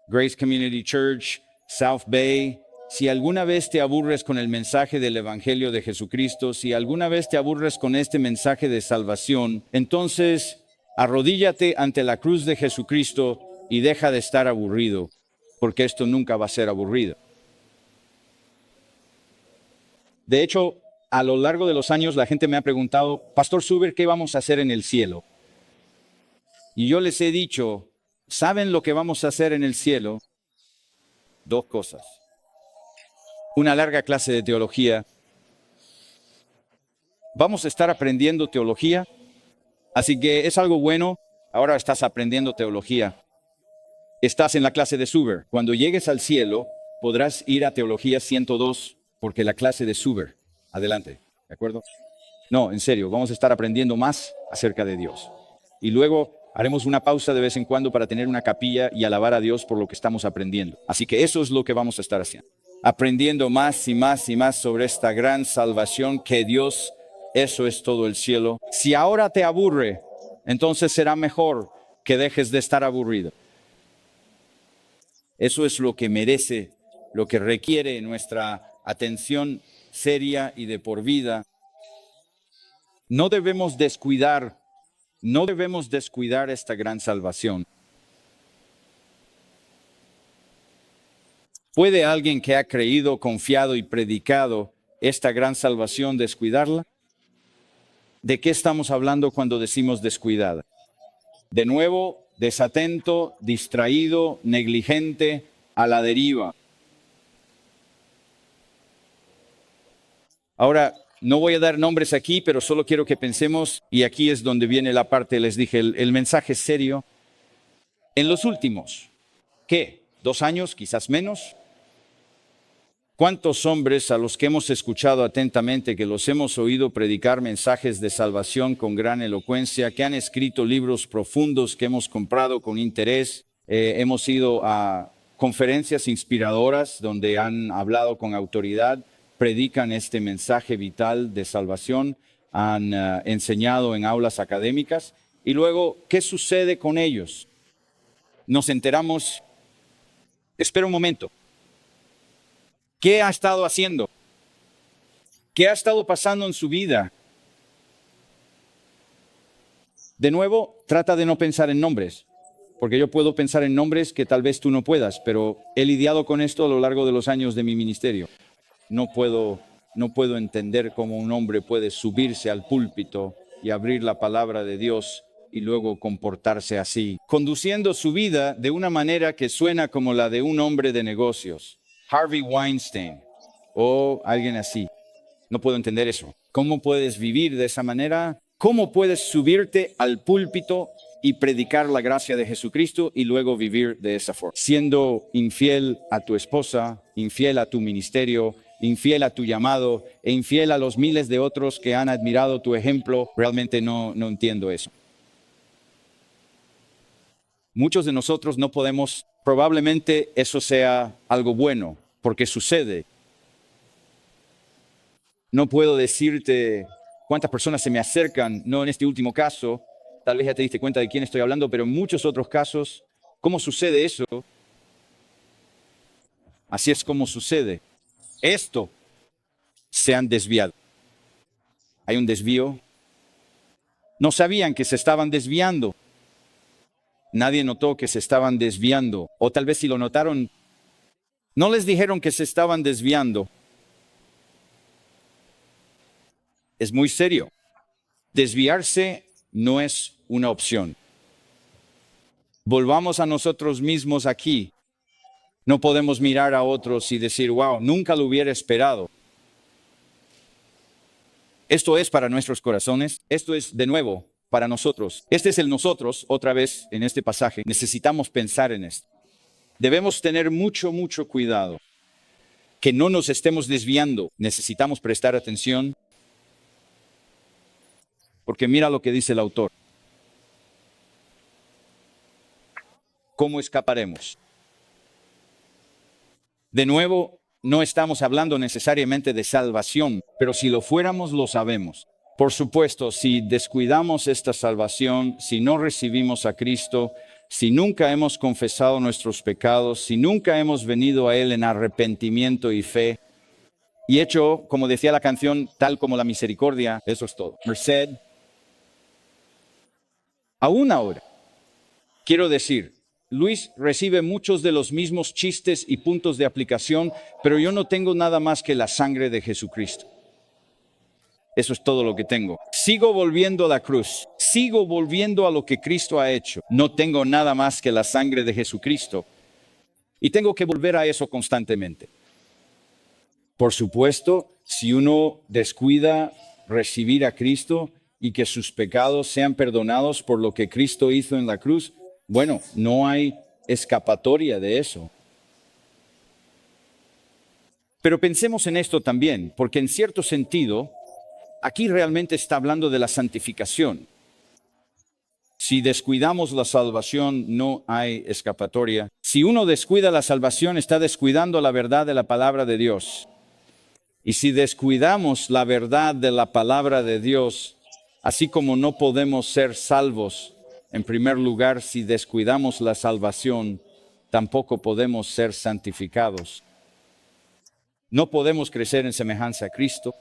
Grace Community Church, South Bay, si alguna vez te aburres con el mensaje del Evangelio de Jesucristo, si alguna vez te aburres con este mensaje de salvación, entonces arrodíllate ante la cruz de Jesucristo y deja de estar aburrido, porque esto nunca va a ser aburrido. De hecho, a lo largo de los años la gente me ha preguntado, Pastor Suber, ¿qué vamos a hacer en el cielo? Y yo les he dicho, ¿saben lo que vamos a hacer en el cielo? Dos cosas. Una larga clase de teología. Vamos a estar aprendiendo teología, así que es algo bueno. Ahora estás aprendiendo teología. Estás en la clase de Suber. Cuando llegues al cielo, podrás ir a Teología 102, porque la clase de Suber. Adelante, ¿de acuerdo? No, en serio, vamos a estar aprendiendo más acerca de Dios. Y luego haremos una pausa de vez en cuando para tener una capilla y alabar a Dios por lo que estamos aprendiendo. Así que eso es lo que vamos a estar haciendo. Aprendiendo más y más y más sobre esta gran salvación que Dios, eso es todo el cielo. Si ahora te aburre, entonces será mejor que dejes de estar aburrido. Eso es lo que merece, lo que requiere nuestra atención seria y de por vida. No debemos descuidar esta gran salvación. ¿Puede alguien que ha creído, confiado y predicado esta gran salvación descuidarla? ¿De qué estamos hablando cuando decimos descuidada? De nuevo, desatento, distraído, negligente, a la deriva. Ahora, No voy a dar nombres aquí, pero solo quiero que pensemos, y aquí es donde viene la parte, les dije, el mensaje serio. En los últimos, ¿qué? 2 años, quizás menos. ¿Cuántos hombres a los que hemos escuchado atentamente, que los hemos oído predicar mensajes de salvación con gran elocuencia, que han escrito libros profundos que hemos comprado con interés, hemos ido a conferencias inspiradoras donde han hablado con autoridad, predican este mensaje vital de salvación, han enseñado en aulas académicas y luego, ¿qué sucede con ellos? Nos enteramos, espera un momento. ¿Qué ha estado haciendo? ¿Qué ha estado pasando en su vida? De nuevo, trata de no pensar en nombres, porque yo puedo pensar en nombres que tal vez tú no puedas, pero he lidiado con esto a lo largo de los años de mi ministerio. No puedo entender cómo un hombre puede subirse al púlpito y abrir la palabra de Dios y luego comportarse así, conduciendo su vida de una manera que suena como la de un hombre de negocios. Harvey Weinstein o alguien así. No puedo entender eso. ¿Cómo puedes vivir de esa manera? ¿Cómo puedes subirte al púlpito y predicar la gracia de Jesucristo y luego vivir de esa forma? Siendo infiel a tu esposa, infiel a tu ministerio, infiel a tu llamado e infiel a los miles de otros que han admirado tu ejemplo. Realmente no entiendo eso. Muchos de nosotros no podemos, probablemente eso sea algo bueno, porque sucede. No puedo decirte cuántas personas se me acercan, no en este último caso, tal vez ya te diste cuenta de quién estoy hablando, pero en muchos otros casos, ¿cómo sucede eso? Así es como sucede. Se han desviado. Hay un desvío. No sabían que se estaban desviando. Nadie notó que se estaban desviando. O tal vez si lo notaron, no les dijeron que se estaban desviando. Es muy serio. Desviarse no es una opción. Volvamos a nosotros mismos aquí. No podemos mirar a otros y decir, wow, nunca lo hubiera esperado. Esto es para nuestros corazones. Esto es, de nuevo, para nosotros. Este es el nosotros, otra vez, en este pasaje. Necesitamos pensar en esto. Debemos tener mucho cuidado. Que no nos estemos desviando. Necesitamos prestar atención. Porque mira lo que dice el autor. ¿Cómo escaparemos? De nuevo, no estamos hablando necesariamente de salvación, pero si lo fuéramos, lo sabemos. Por supuesto, si descuidamos esta salvación, si no recibimos a Cristo, si nunca hemos confesado nuestros pecados, si nunca hemos venido a Él en arrepentimiento y fe, y hecho, como decía la canción, tal como la misericordia, eso es todo. Merced. Aún ahora, quiero decir, Luis recibe muchos de los mismos chistes y puntos de aplicación, pero yo no tengo nada más que la sangre de Jesucristo. Eso es todo lo que tengo. Sigo volviendo a la cruz. Sigo volviendo a lo que Cristo ha hecho. No tengo nada más que la sangre de Jesucristo. Y tengo que volver a eso constantemente. Por supuesto, si uno descuida recibir a Cristo y que sus pecados sean perdonados por lo que Cristo hizo en la cruz, bueno, no hay escapatoria de eso. Pero pensemos en esto también, porque en cierto sentido, aquí realmente está hablando de la santificación. Si descuidamos la salvación, no hay escapatoria. Si uno descuida la salvación, está descuidando la verdad de la palabra de Dios. Y si descuidamos la verdad de la palabra de Dios, así como no podemos ser salvos, en primer lugar, si descuidamos la salvación, tampoco podemos ser santificados. No podemos crecer en semejanza a Cristo.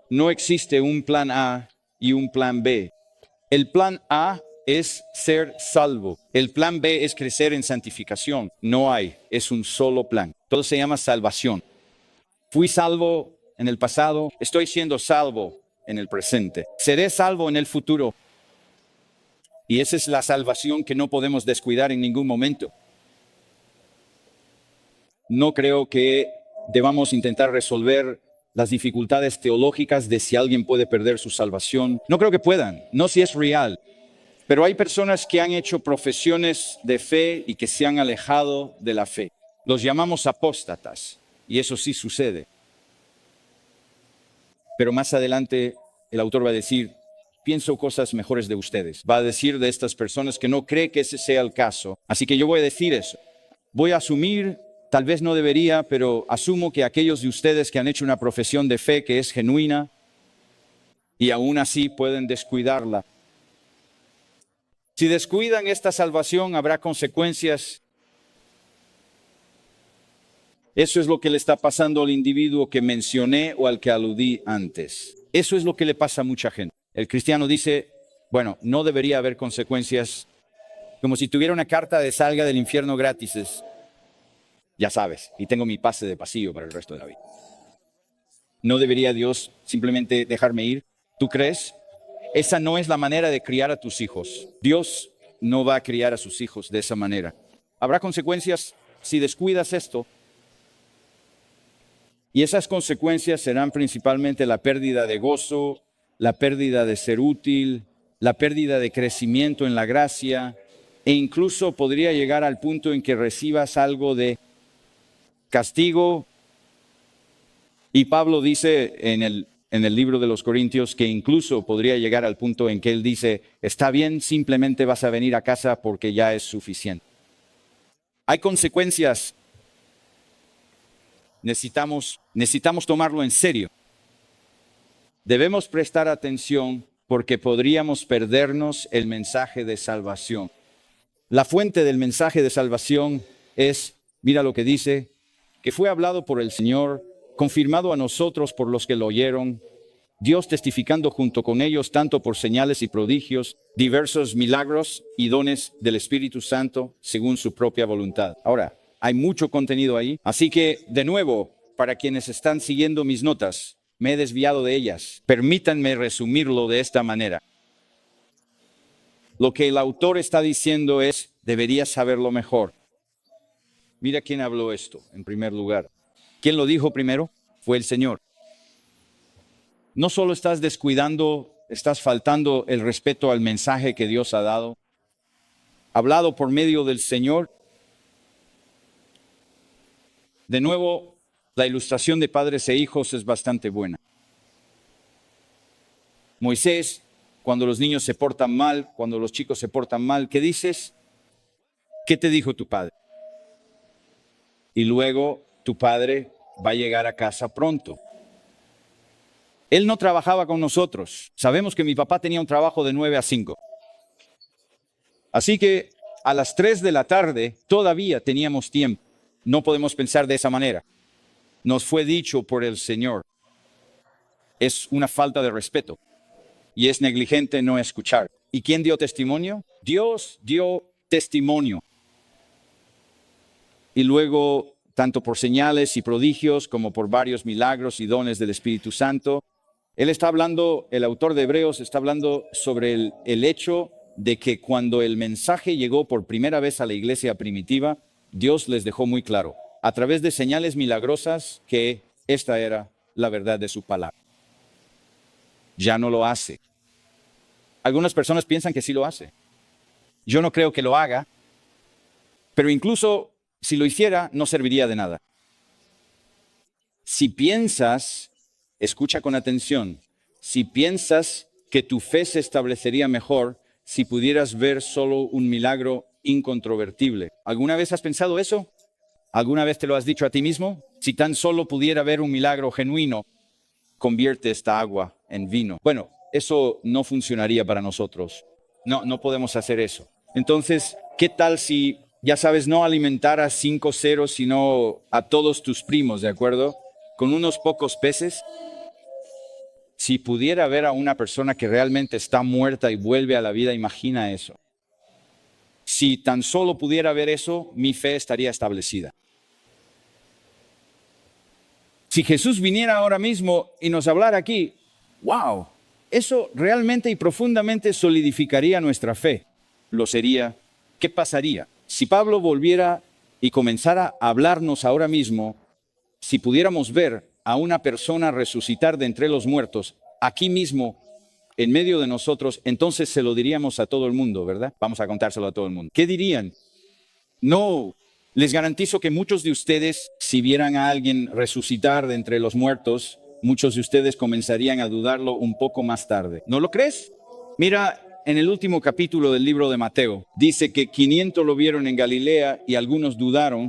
No existe un plan A y un plan B. El plan A es ser salvo. El plan B es crecer en santificación. No hay, es un solo plan. Todo se llama salvación. Fui salvo en el pasado, estoy siendo salvo en el presente. Seré salvo en el futuro. Y esa es la salvación que no podemos descuidar en ningún momento. No creo que debamos intentar resolver las dificultades teológicas de si alguien puede perder su salvación. No creo que puedan, no si es real. Pero hay personas que han hecho profesiones de fe y que se han alejado de la fe. Los llamamos apóstatas, y eso sí sucede. Pero más adelante el autor va a decir, pienso cosas mejores de ustedes. Va a decir de estas personas que no cree que ese sea el caso. Así que yo voy a decir eso. Voy a asumir, tal vez no debería, pero asumo que aquellos de ustedes que han hecho una profesión de fe que es genuina y aún así pueden descuidarla. Si descuidan esta salvación, habrá consecuencias. Eso es lo que le está pasando al individuo que mencioné o al que aludí antes. Eso es lo que le pasa a mucha gente. El cristiano dice, bueno, no debería haber consecuencias, como si tuviera una carta de salga del infierno gratis. Ya sabes, y tengo mi pase de pasillo para el resto de la vida. ¿No debería Dios simplemente dejarme ir? ¿Tú crees? Esa no es la manera de criar a tus hijos. Dios no va a criar a sus hijos de esa manera. Habrá consecuencias si descuidas esto. Y esas consecuencias serán principalmente la pérdida de gozo, la pérdida de ser útil, la pérdida de crecimiento en la gracia, e incluso podría llegar al punto en que recibas algo de castigo. Y Pablo dice en el libro de los Corintios que incluso podría llegar al punto en que él dice, está bien, simplemente vas a venir a casa porque ya es suficiente. Hay consecuencias. Necesitamos tomarlo en serio. Debemos prestar atención porque podríamos perdernos el mensaje de salvación. La fuente del mensaje de salvación es, mira lo que dice, que fue hablado por el Señor, confirmado a nosotros por los que lo oyeron, Dios testificando junto con ellos tanto por señales y prodigios, diversos milagros y dones del Espíritu Santo según su propia voluntad. Ahora, hay mucho contenido ahí, así que, de nuevo, para quienes están siguiendo mis notas, me he desviado de ellas. Permítanme resumirlo de esta manera. Lo que el autor está diciendo es, deberías saberlo mejor. Mira quién habló esto, en primer lugar. ¿Quién lo dijo primero? Fue el Señor. No solo estás descuidando, estás faltando el respeto al mensaje que Dios ha dado, hablado por medio del Señor. De nuevo, la ilustración de padres e hijos es bastante buena. Moisés, cuando los niños se portan mal, cuando los chicos se portan mal, ¿qué dices? ¿Qué te dijo tu padre? Y luego tu padre va a llegar a casa pronto. Él no trabajaba con nosotros. Sabemos que mi papá tenía un trabajo de 9 a 5. Así que a las 3 de la tarde todavía teníamos tiempo. No podemos pensar de esa manera. Nos fue dicho por el Señor. Es una falta de respeto. Y es negligente no escuchar. ¿Y quién dio testimonio? Dios dio testimonio. Y luego, tanto por señales y prodigios como por varios milagros y dones del Espíritu Santo, él está hablando, el autor de Hebreos está hablando sobre el hecho de que cuando el mensaje llegó por primera vez a la iglesia primitiva, Dios les dejó muy claro, a través de señales milagrosas, que esta era la verdad de su palabra. Ya no lo hace. Algunas personas piensan que sí lo hace. Yo no creo que lo haga, pero incluso si lo hiciera, no serviría de nada. Si piensas, escucha con atención, si piensas que tu fe se establecería mejor si pudieras ver solo un milagro incontrovertible. ¿Alguna vez has pensado eso? ¿Alguna vez te lo has dicho a ti mismo? Si tan solo pudiera ver un milagro genuino, convierte esta agua en vino. Bueno, eso no funcionaría para nosotros. No podemos hacer eso. Entonces, ¿qué tal si, ya sabes, no alimentar a 5 ceros, sino a todos tus primos, ¿de acuerdo? Con unos pocos peces. Si pudiera ver a una persona que realmente está muerta y vuelve a la vida, imagina eso. Si tan solo pudiera ver eso, mi fe estaría establecida. Si Jesús viniera ahora mismo y nos hablara aquí, ¡wow! Eso realmente y profundamente solidificaría nuestra fe. Lo sería. ¿Qué pasaría? Si Pablo volviera y comenzara a hablarnos ahora mismo, Si pudiéramos ver a una persona resucitar de entre los muertos, aquí mismo, en medio de nosotros, entonces se lo diríamos a todo el mundo, ¿verdad? Vamos a contárselo a todo el mundo. ¿Qué dirían? No, les garantizo que muchos de ustedes, si vieran a alguien resucitar de entre los muertos, muchos de ustedes comenzarían a dudarlo un poco más tarde. ¿No lo crees? Mira, en el último capítulo del libro de Mateo, dice que 500 lo vieron en Galilea y algunos dudaron.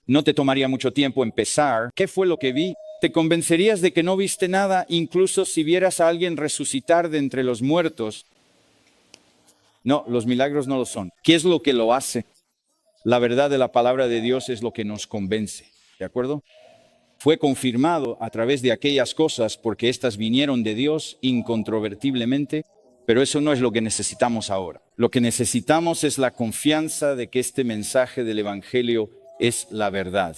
No te tomaría mucho tiempo empezar. ¿Qué fue lo que vi? Te convencerías de que no viste nada, incluso si vieras a alguien resucitar de entre los muertos. No, los milagros no lo son. ¿Qué es lo que lo hace? La verdad de la palabra de Dios es lo que nos convence. ¿De acuerdo? Fue confirmado a través de aquellas cosas porque éstas vinieron de Dios incontrovertiblemente, pero eso no es lo que necesitamos ahora. Lo que necesitamos es la confianza de que este mensaje del Evangelio es la verdad.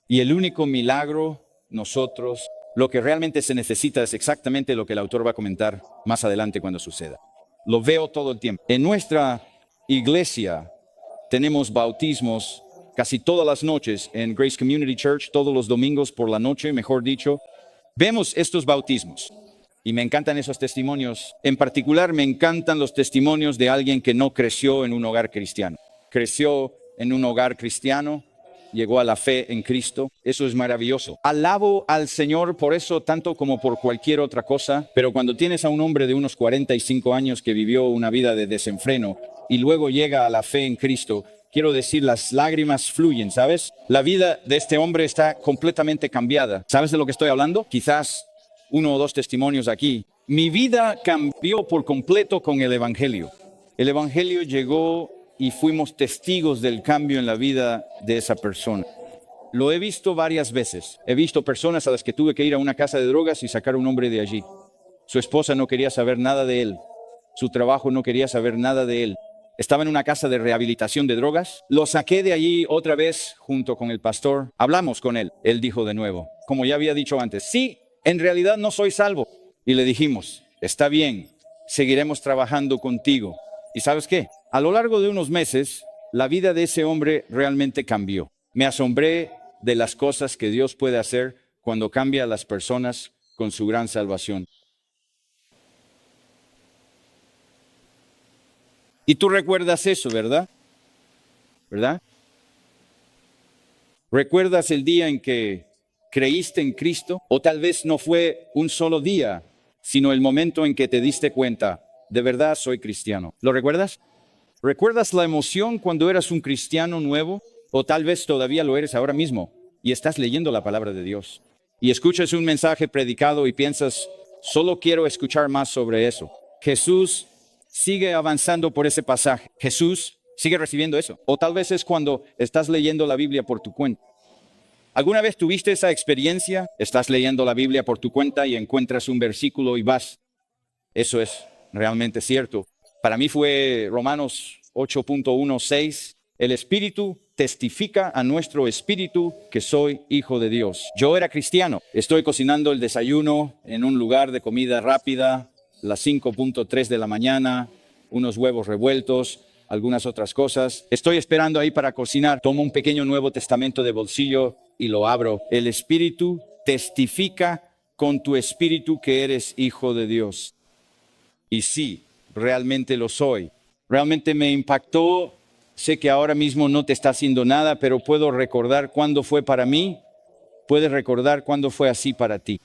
Y el único milagro, nosotros, lo que realmente se necesita es exactamente lo que el autor va a comentar más adelante cuando suceda. Lo veo todo el tiempo. En nuestra iglesia tenemos bautismos casi todas las noches en Grace Community Church, todos los domingos por la noche, mejor dicho. Vemos estos bautismos y me encantan esos testimonios. En particular, me encantan los testimonios de alguien que no creció en un hogar cristiano. Creció en un hogar cristiano, llegó a la fe en Cristo. Eso es maravilloso. Alabo al Señor por eso tanto como por cualquier otra cosa, pero cuando tienes a un hombre de unos 45 años que vivió una vida de desenfreno y luego llega a la fe en Cristo, quiero decir, las lágrimas fluyen, ¿sabes? La vida de este hombre está completamente cambiada. ¿Sabes de lo que estoy hablando? Quizás uno o dos testimonios aquí. Mi vida cambió por completo con el Evangelio. El Evangelio llegó y fuimos testigos del cambio en la vida de esa persona. Lo he visto varias veces. He visto personas a las que tuve que ir a una casa de drogas y sacar a un hombre de allí. Su esposa no quería saber nada de él. Su trabajo no quería saber nada de él. Estaba en una casa de rehabilitación de drogas. Lo saqué de allí otra vez junto con el pastor. Hablamos con él. Él dijo de nuevo, como ya había dicho antes, sí, en realidad no soy salvo. Y le dijimos, está bien, seguiremos trabajando contigo. ¿Y sabes qué? A lo largo de unos meses, la vida de ese hombre realmente cambió. Me asombré de las cosas que Dios puede hacer cuando cambia a las personas con su gran salvación. Y tú recuerdas eso, ¿verdad? ¿Verdad? ¿Recuerdas el día en que creíste en Cristo? O tal vez no fue un solo día, sino el momento en que te diste cuenta, de verdad soy cristiano. ¿Lo recuerdas? ¿Recuerdas la emoción cuando eras un cristiano nuevo? O tal vez todavía lo eres ahora mismo y estás leyendo la palabra de Dios. Y escuchas un mensaje predicado y piensas, solo quiero escuchar más sobre eso. Jesús sigue avanzando por ese pasaje. Jesús sigue recibiendo eso. O tal vez es cuando estás leyendo la Biblia por tu cuenta. ¿Alguna vez tuviste esa experiencia? Estás leyendo la Biblia por tu cuenta y encuentras un versículo y vas. Eso es realmente cierto. Para mí fue Romanos 8.16. El Espíritu testifica a nuestro espíritu que soy hijo de Dios. Yo era cristiano. Estoy cocinando el desayuno en un lugar de comida rápida, las 5:03 de la mañana, unos huevos revueltos, algunas otras cosas. Estoy esperando ahí para cocinar. Tomo un pequeño Nuevo Testamento de bolsillo y lo abro. El Espíritu testifica con tu espíritu que eres hijo de Dios. Y sí, realmente lo soy. Realmente me impactó. Sé que ahora mismo no te está haciendo nada, pero puedo recordar cuándo fue para mí. Puedes recordar cuándo fue así para ti.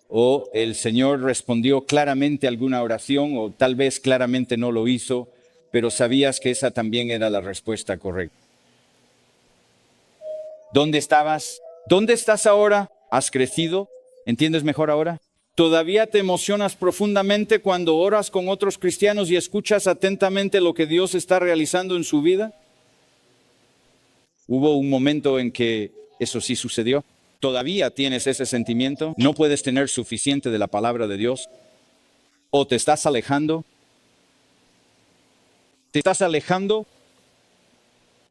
O el Señor respondió claramente a alguna oración, o tal vez claramente no lo hizo, pero sabías que esa también era la respuesta correcta. ¿Dónde estabas? ¿Dónde estás ahora? ¿Has crecido? ¿Entiendes mejor ahora? ¿Todavía te emocionas profundamente cuando oras con otros cristianos y escuchas atentamente lo que Dios está realizando en su vida? ¿Hubo un momento en que eso sí sucedió? ¿Todavía tienes ese sentimiento? ¿No puedes tener suficiente de la palabra de Dios? ¿O te estás alejando? ¿Te estás alejando?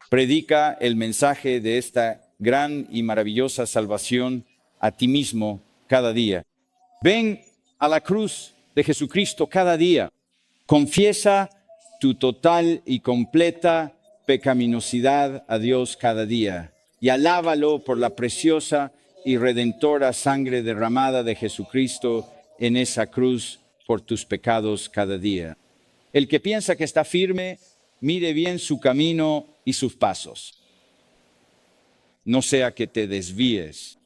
Predica el mensaje de esta gran y maravillosa salvación a ti mismo cada día. Ven a la cruz de Jesucristo cada día. Confiesa tu total y completa pecaminosidad a Dios cada día. y alábalo por la preciosa y redentora sangre derramada de Jesucristo en esa cruz por tus pecados cada día. El que piensa que está firme, mire bien su camino y sus pasos. No sea que te desvíes